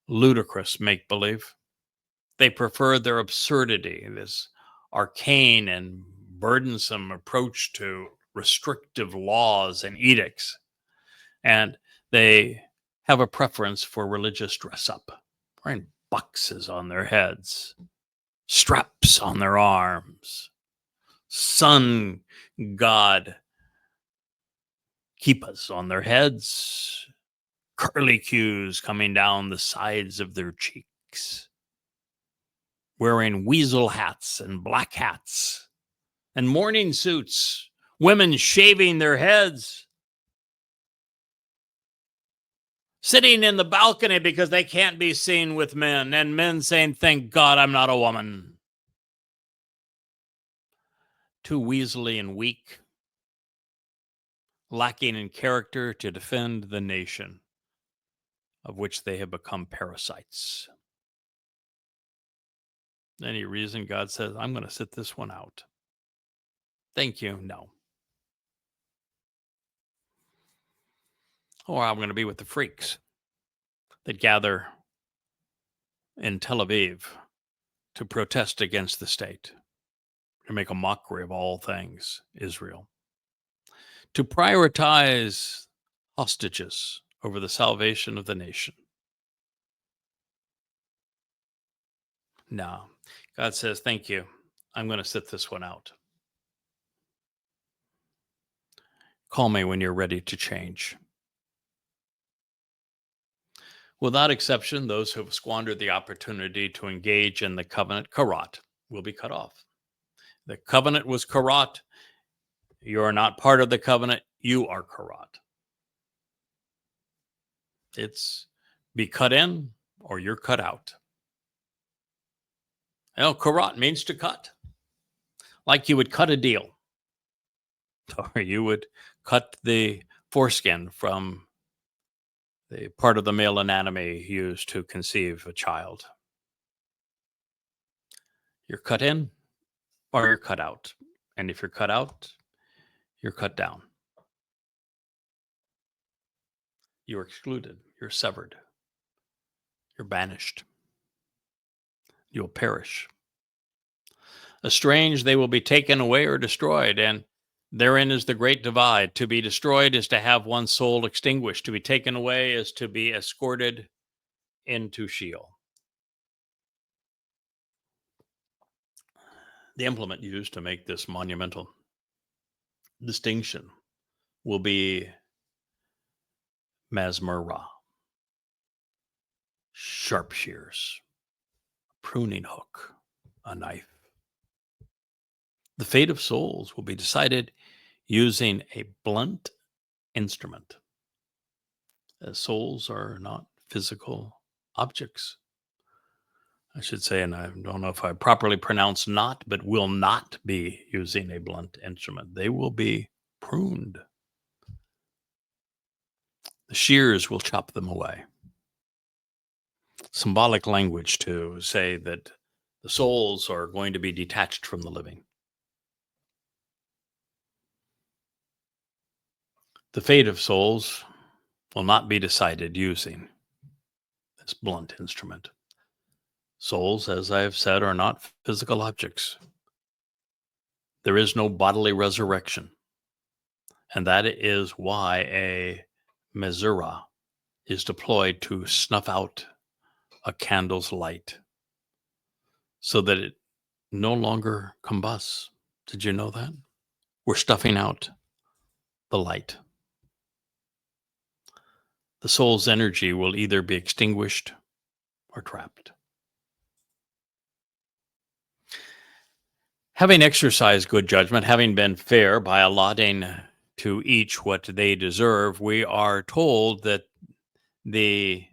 ludicrous make-believe. They prefer their absurdity, this arcane and burdensome approach to restrictive laws and edicts. And they have a preference for religious dress-up, wearing boxes on their heads, straps on their arms, sun god kippas on their heads, curlicues coming down the sides of their cheeks, wearing weasel hats and black hats and morning suits, women shaving their heads, sitting in the balcony because they can't be seen with men, and men saying, "Thank God I'm not a woman." Too weaselly and weak, lacking in character to defend the nation of which they have become parasites. Any reason God says, "I'm going to sit this one out"? Thank you. No. Or I'm going to be with the freaks that gather in Tel Aviv to protest against the state, to make a mockery of all things Israel, to prioritize hostages over the salvation of the nation. No. God says, "Thank you. I'm going to sit this one out. Call me when you're ready to change." Without exception, those who have squandered the opportunity to engage in the covenant, karat, will be cut off. The covenant was karat. You are not part of the covenant. You are karat. It's be cut in or you're cut out. Karat means to cut. Like you would cut a deal. Or you would cut the foreskin from the part of the male anatomy used to conceive a child. You're cut in or you're cut out. And if you're cut out, you're cut down. You're excluded. You're severed. You're banished. You'll perish. Estranged, they will be taken away or destroyed. And therein is the great divide. To be destroyed is to have one's soul extinguished. To be taken away is to be escorted into Sheol. The implement used to make this monumental distinction will be masmurah, sharp shears, pruning hook, a knife. The fate of souls will be decided using a blunt instrument, as souls are not physical objects. I should say, and I don't know if I properly pronounce not, but will not be using a blunt instrument. They will be pruned. The shears will chop them away. symbolic language to say that the souls are going to be detached from the living. The fate of souls will not be decided using this blunt instrument. Souls, as I have said, are not physical objects. There is no bodily resurrection. And that is why a mezuzah is deployed to snuff out a candle's light so that it no longer combusts. Did you know that? We're stuffing out the light. The soul's energy will either be extinguished or trapped. Having exercised good judgment, having been fair by allotting to each what they deserve, we are told that the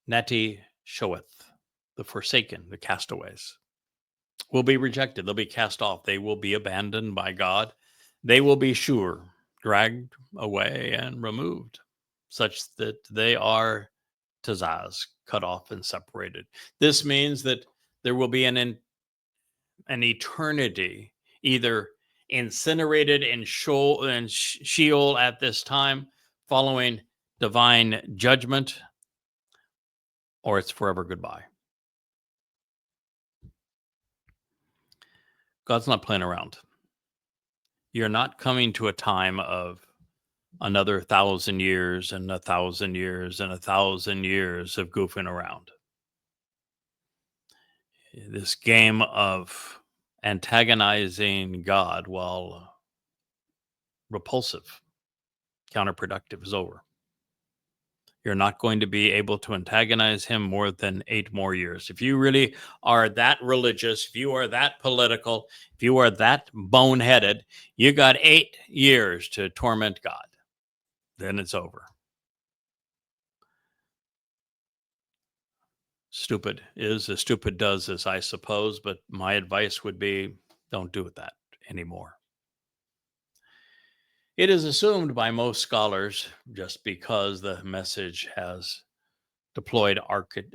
Nati Shoeth, the forsaken, the castaways, will be rejected. They'll be cast off. They will be abandoned by God. They will be dragged away and removed, such that they are tazaz, cut off and separated. This means that there will be an eternity, either incinerated in Sheol at this time, following divine judgment, or it's forever goodbye. God's not playing around. You're not coming to a time of another 1,000 years and 1,000 years and 1,000 years of goofing around. This game of antagonizing God while repulsive, counterproductive is over. You're not going to be able to antagonize him more than 8 more years. If you really are that religious, if you are that political, if you are that boneheaded, you got 8 years to torment God. Then it's over. Stupid is as stupid does, as I suppose, but my advice would be don't do that anymore. It is assumed by most scholars, just because the message has deployed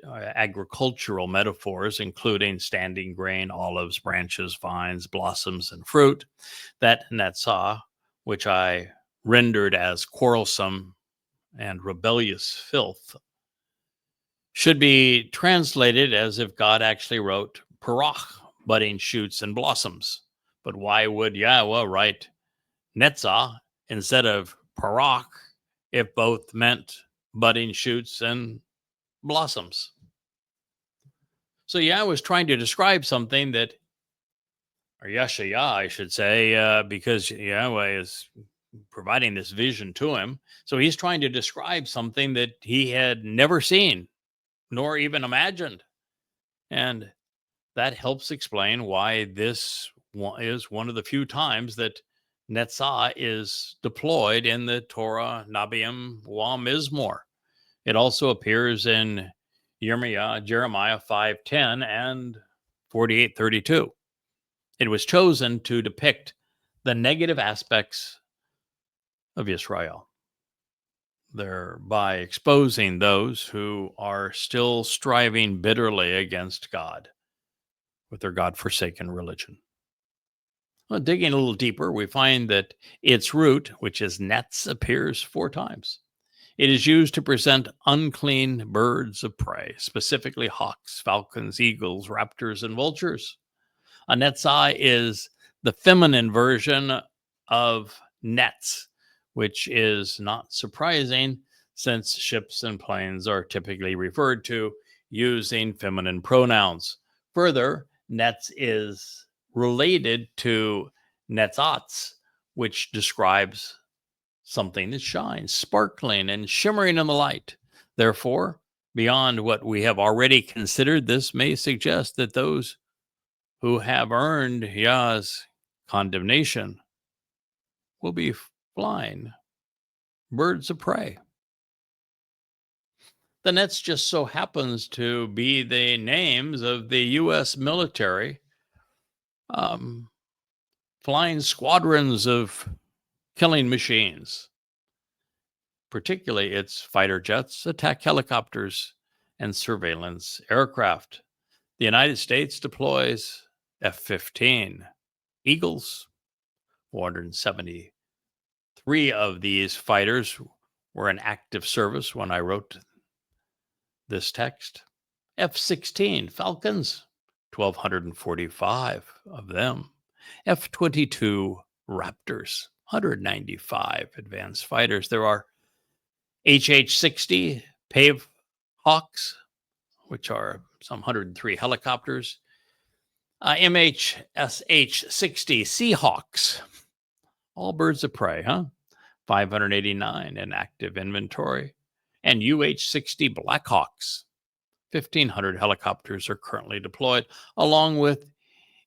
agricultural metaphors, including standing grain, olives, branches, vines, blossoms, and fruit, that Netzah, which I rendered as quarrelsome and rebellious filth, should be translated as if God actually wrote parach, budding shoots and blossoms. But why would Yahweh write Netzah instead of parach if both meant budding shoots and blossoms? So Yahweh was trying to describe something that, or Yeshayah, I should say, because Yahweh is providing this vision to him. So he's trying to describe something that he had never seen, nor even imagined. And that helps explain why this is one of the few times that Netzah is deployed in the Torah, Nabiim, Wa Mizmor. It also appears in Jeremiah 5:10 and 48:32. It was chosen to depict the negative aspects of Israel, thereby exposing those who are still striving bitterly against God with their God-forsaken religion. Well, digging a little deeper, we find that its root, which is netz, appears 4 times. It is used to present unclean birds of prey, specifically hawks, falcons, eagles, raptors, and vultures. A netzah is the feminine version of nets, which is not surprising since ships and planes are typically referred to using feminine pronouns. Further, nets is related to netzatz, which describes something that shines, sparkling and shimmering in the light. Therefore, beyond what we have already considered, this may suggest that those who have earned Yah's condemnation will be flying birds of prey. The nets just so happens to be the names of the U.S. military flying squadrons of killing machines, particularly its fighter jets, attack helicopters, and surveillance aircraft. The United States deploys F-15 Eagles. 473 of these fighters were in active service when I wrote this text. F-16 Falcons, 1,245 of them. F-22 Raptors, 195 advanced fighters. There are HH-60 Pave Hawks, which are some 103 helicopters. MHSH-60 Seahawks, all birds of prey, 589 in active inventory. And UH-60 Blackhawks, 1,500 helicopters are currently deployed, along with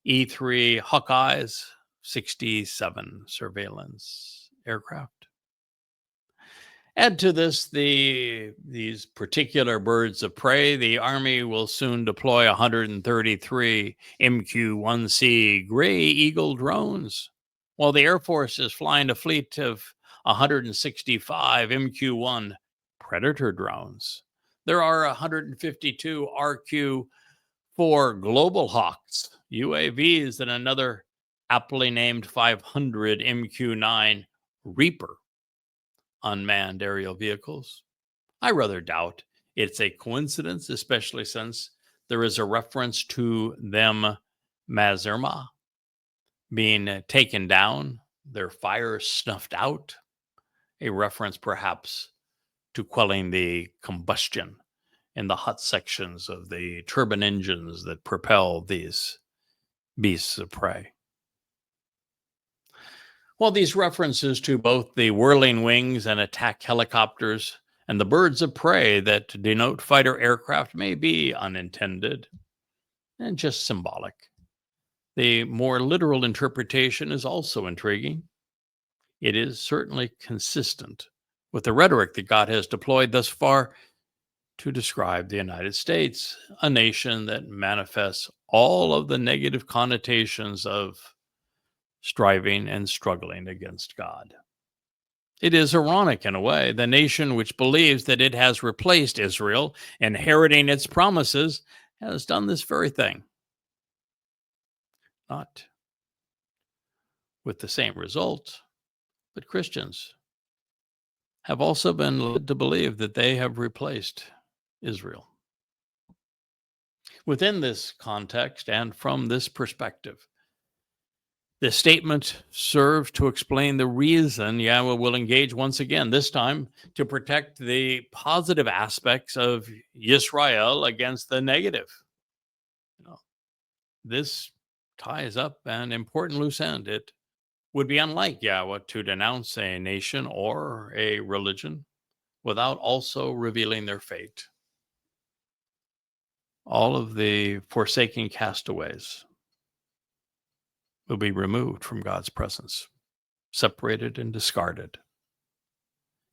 E-3 Hawkeyes, 67 surveillance aircraft. Add to this these particular birds of prey. The Army will soon deploy 133 MQ-1C Gray Eagle drones, while the Air Force is flying a fleet of 165 MQ-1 Predator drones. There are 152 RQ-4 Global Hawks UAVs and another aptly named 500 MQ-9 Reaper unmanned aerial vehicles. I rather doubt it's a coincidence, especially since there is a reference to them Mazirma being taken down, their fire snuffed out, a reference perhaps to quelling the combustion in the hot sections of the turbine engines that propel these beasts of prey. Well, these references to both the whirling wings and attack helicopters and the birds of prey that denote fighter aircraft may be unintended and just symbolic. The more literal interpretation is also intriguing. It is certainly consistent with the rhetoric that God has deployed thus far to describe the United States, a nation that manifests all of the negative connotations of striving and struggling against God. It is ironic in a way. The nation which believes that it has replaced Israel, inheriting its promises, has done this very thing. Not with the same result, but Christians have also been led to believe that they have replaced Israel. Within this context and from this perspective, this statement serves to explain the reason Yahweh will engage once again, this time to protect the positive aspects of Yisrael against the negative. This ties up an important loose end. It would be unlike Yahweh to denounce a nation or a religion without also revealing their fate. All of the forsaken castaways will be removed from God's presence, separated and discarded.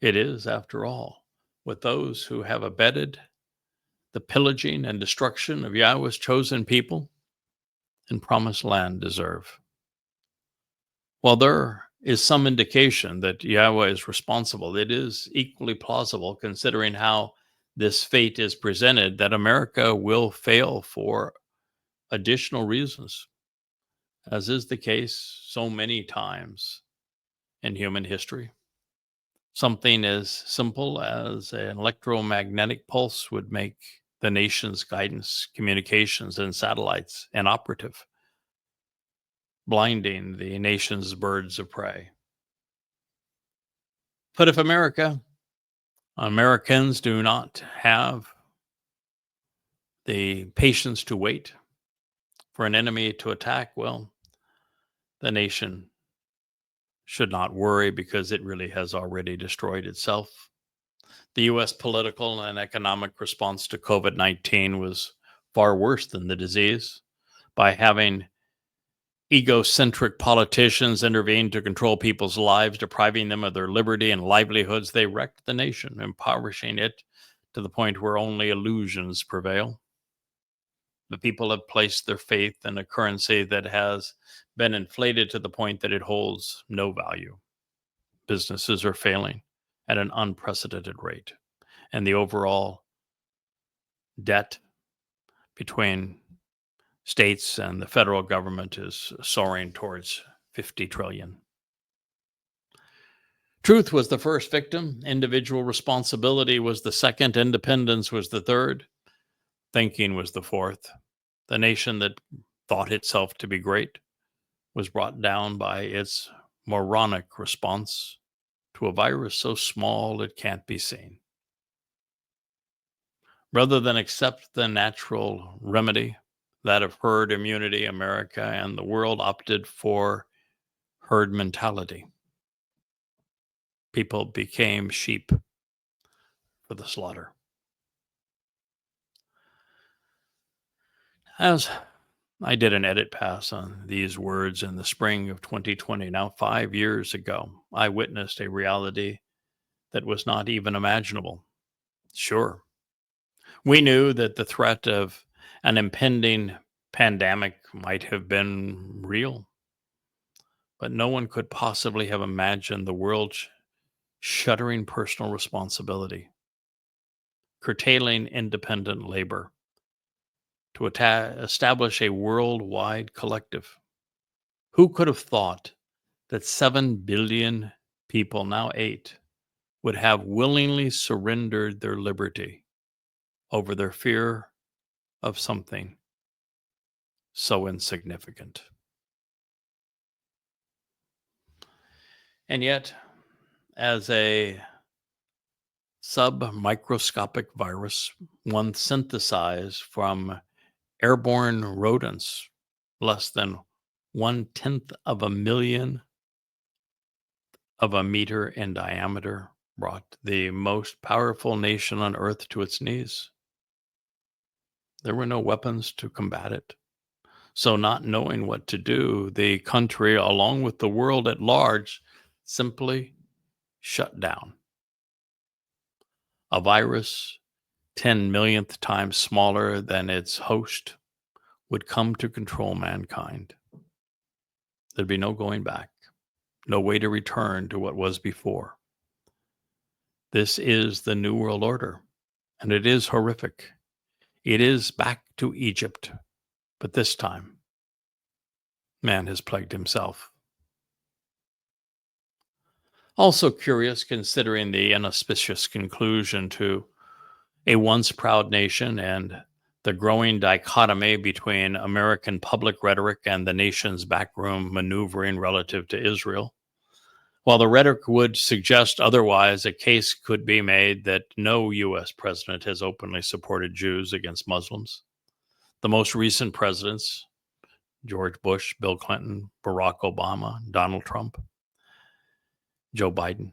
It is, after all, what those who have abetted the pillaging and destruction of Yahweh's chosen people and promised land deserve. While there is some indication that Yahweh is responsible, it is equally plausible, considering how this fate is presented, that America will fail for additional reasons, as is the case so many times in human history. Something as simple as an electromagnetic pulse would make the nation's guidance, communications, and satellites inoperative, blinding the nation's birds of prey. But if Americans do not have the patience to wait for an enemy to attack, well, the nation should not worry, because it really has already destroyed itself. The U.S. political and economic response to COVID-19 was far worse than the disease. By having egocentric politicians intervene to control people's lives, depriving them of their liberty and livelihoods, they wrecked the nation, impoverishing it to the point where only illusions prevail. The people have placed their faith in a currency that has been inflated to the point that it holds no value. Businesses are failing at an unprecedented rate, and the overall debt between states and the federal government is soaring towards 50 trillion. Truth was the first victim, individual responsibility was the second, independence was the third, thinking was the fourth. The nation that thought itself to be great was brought down by its moronic response to a virus so small it can't be seen. Rather than accept the natural remedy, that of herd immunity, America and the world opted for herd mentality. People became sheep for the slaughter. As I did an edit pass on these words in the spring of 2020, now 5 years ago, I witnessed a reality that was not even imaginable. Sure, we knew that the threat of an impending pandemic might have been real, but no one could possibly have imagined the world shuttering personal responsibility, curtailing independent labor to establish a worldwide collective. Who could have thought that 7 billion people, now 8, would have willingly surrendered their liberty over their fear of something so insignificant? And yet, as a submicroscopic virus, one synthesized from airborne rodents, less than 1/10 of a million of a meter in diameter, brought the most powerful nation on earth to its knees. There were no weapons to combat it. So, not knowing what to do, the country, along with the world at large, simply shut down. A virus 10 millionth times smaller than its host would come to control mankind. There'd be no going back, no way to return to what was before. This is the New World Order, and it is horrific. It is back to Egypt, but this time, man has plagued himself. Also curious, considering the inauspicious conclusion to a once proud nation and the growing dichotomy between American public rhetoric and the nation's backroom maneuvering relative to Israel. While the rhetoric would suggest otherwise, a case could be made that no U.S. president has openly supported Jews against Muslims. The most recent presidents, George Bush, Bill Clinton, Barack Obama, Donald Trump, Joe Biden,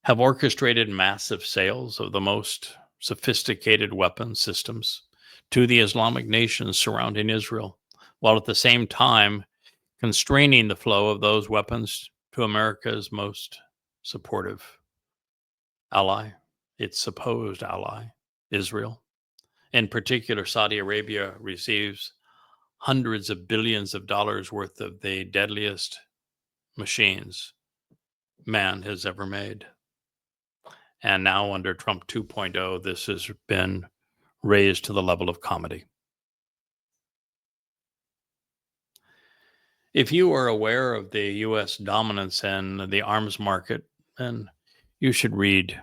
have orchestrated massive sales of the most sophisticated weapon systems to the Islamic nations surrounding Israel, while at the same time constraining the flow of those weapons to America's most supportive ally, its supposed ally, Israel. In particular, Saudi Arabia receives hundreds of billions of dollars worth of the deadliest machines man has ever made. And now under Trump 2.0, this has been raised to the level of comedy. If you are aware of the U.S. dominance in the arms market, then you should read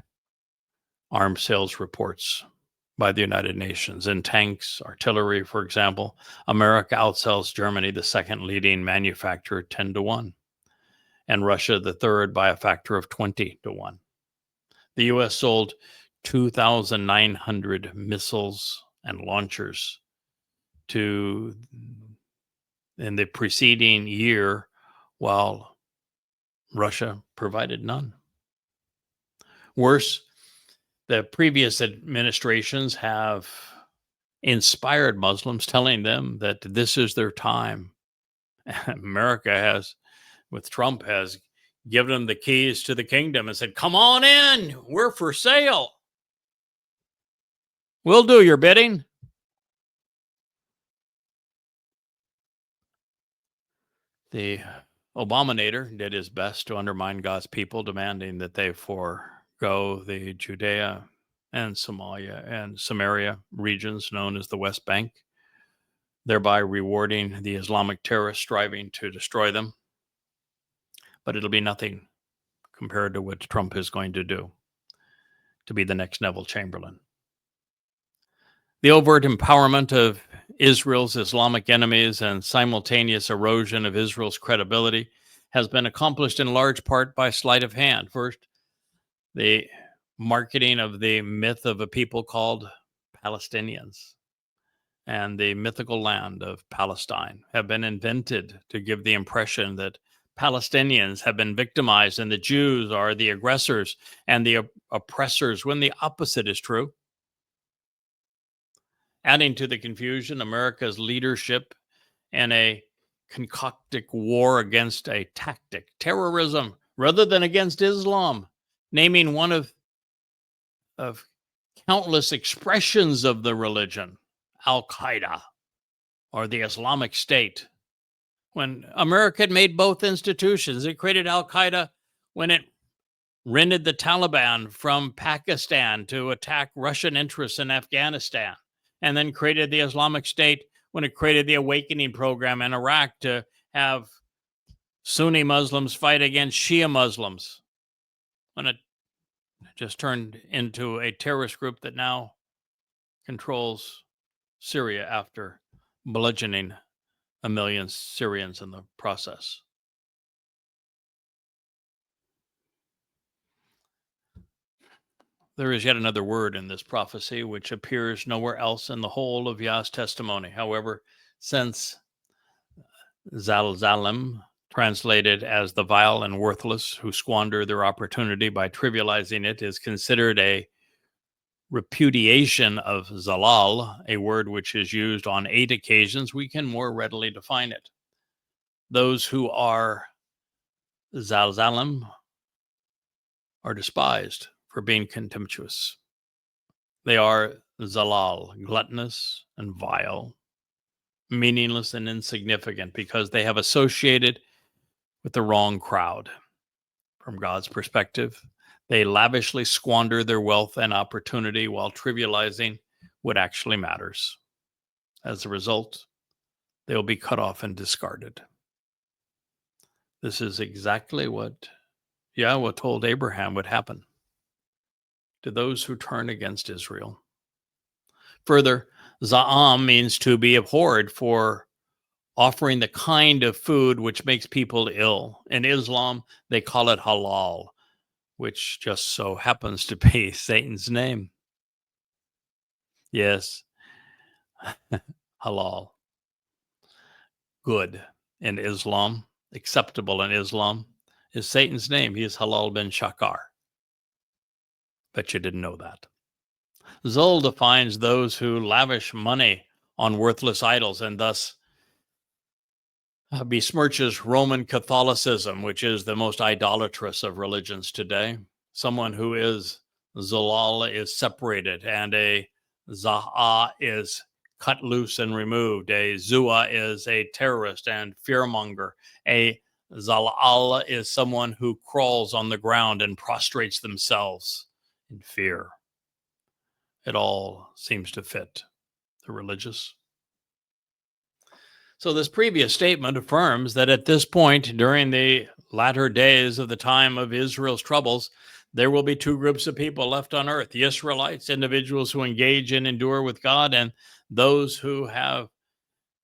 arms sales reports by the United Nations. In tanks, artillery, for example, America outsells Germany, the second leading manufacturer, 10-1, and Russia, the third, by a factor of 20-1. The U.S. sold 2,900 missiles and launchers in the preceding year, while Russia provided none. Worse, the previous administrations have inspired Muslims, telling them that this is their time. America has, with Trump, has given them the keys to the kingdom and said, come on in, we're for sale. We'll do your bidding. The Obamanator did his best to undermine God's people, demanding that they forego the Judea and Somalia and Samaria regions known as the West Bank, thereby rewarding the Islamic terrorists striving to destroy them. But it'll be nothing compared to what Trump is going to do to be the next Neville Chamberlain. The overt empowerment of Israel's Islamic enemies and simultaneous erosion of Israel's credibility has been accomplished in large part by sleight of hand. First, the marketing of the myth of a people called Palestinians and the mythical land of Palestine have been invented to give the impression that Palestinians have been victimized and the Jews are the aggressors and the oppressors, when the opposite is true. Adding to the confusion, America's leadership in a concocted war against a tactic, terrorism, rather than against Islam, naming one of countless expressions of the religion, Al-Qaeda, or the Islamic State. When America had made both institutions, it created Al-Qaeda when it rented the Taliban from Pakistan to attack Russian interests in Afghanistan, and then created the Islamic State when it created the Awakening Program in Iraq to have Sunni Muslims fight against Shia Muslims, when it just turned into a terrorist group that now controls Syria after bludgeoning 1 million Syrians in the process. There is yet another word in this prophecy which appears nowhere else in the whole of Yah's testimony. However, since Zalzalim, translated as the vile and worthless who squander their opportunity by trivializing it, is considered a repudiation of Zalal, a word which is used on 8 occasions, we can more readily define it. Those who are Zalzalim are despised for being contemptuous. They are Zalal, gluttonous and vile, meaningless and insignificant, because they have associated with the wrong crowd. From God's perspective, they lavishly squander their wealth and opportunity while trivializing what actually matters. As a result, they will be cut off and discarded. This is exactly what Yahweh told Abraham would happen to those who turn against Israel. Further, Za'am means to be abhorred for offering the kind of food which makes people ill. In Islam, they call it halal, which just so happens to be Satan's name. Yes, halal. Good in Islam, acceptable in Islam, is Satan's name. He is Halal bin Shakar. Bet you didn't know that. Zul defines those who lavish money on worthless idols and thus besmirches Roman Catholicism, which is the most idolatrous of religions today. Someone who is Zalal is separated, and a Za'a is cut loose and removed. A Zua is a terrorist and fearmonger. A Zalal is someone who crawls on the ground and prostrates themselves in fear. It all seems to fit the religious. So this previous statement affirms that at this point, during the latter days of the time of Israel's troubles, there will be 2 groups of people left on earth: the Israelites, individuals who engage and endure with God, and those who have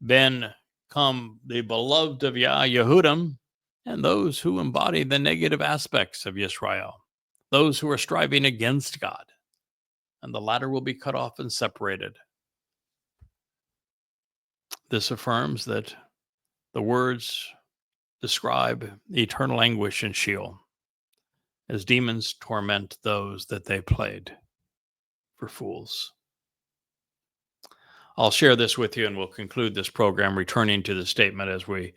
become the beloved of Yehudim, and those who embody the negative aspects of Yisrael, those who are striving against God, and the latter will be cut off and separated. This affirms that the words describe eternal anguish in Sheol, as demons torment those that they played for fools. I'll share this with you and we'll conclude this program returning to the statement as we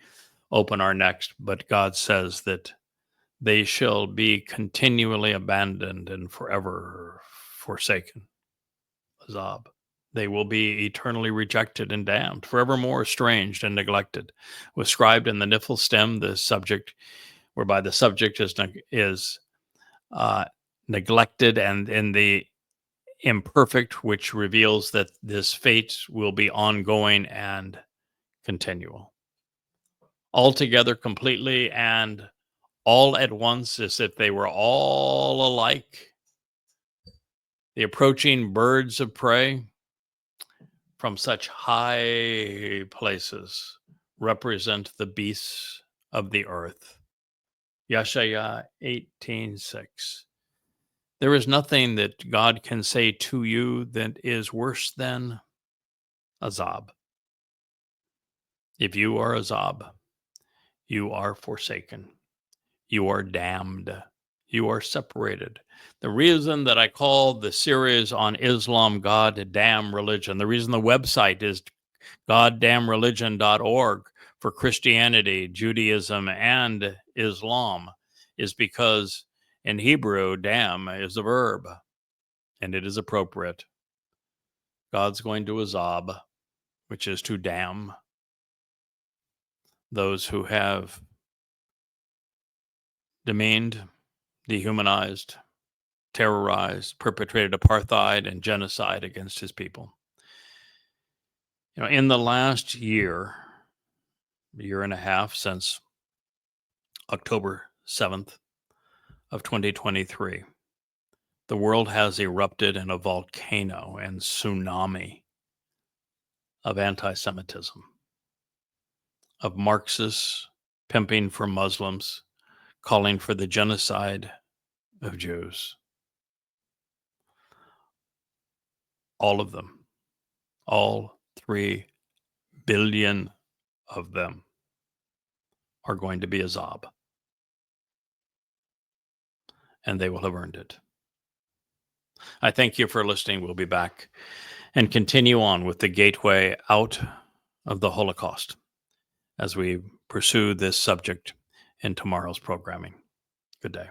open our next. But God says that they shall be continually abandoned and forever forsaken. Azab. They will be eternally rejected and damned, forevermore estranged and neglected. Was scribed in the Niphal stem, the subject, whereby the subject is neglected, and in the imperfect, which reveals that this fate will be ongoing and continual. Altogether, completely, and all at once, as if they were all alike. The approaching birds of prey from such high places represent the beasts of the earth. Yeshaya 18:6. There is nothing that God can say to you that is worse than azab. If you are azab, you are forsaken. You are damned. You are separated. The reason that I call the series on Islam God Damn Religion, the reason the website is goddamnreligion.org for Christianity, Judaism, and Islam is because in Hebrew, damn is a verb, and it is appropriate. God's going to azab, which is to damn those who have demeaned, dehumanized, terrorized, perpetrated apartheid and genocide against his people. In the last year and a half since October 7th of 2023, the world has erupted in a volcano and tsunami of anti-Semitism, of Marxists pimping for Muslims, calling for the genocide of Jews. All of them, all 3 billion of them, are going to be azab. And they will have earned it. I thank you for listening. We'll be back and continue on with the gateway out of the Holocaust as we pursue this subject in tomorrow's programming. Good day.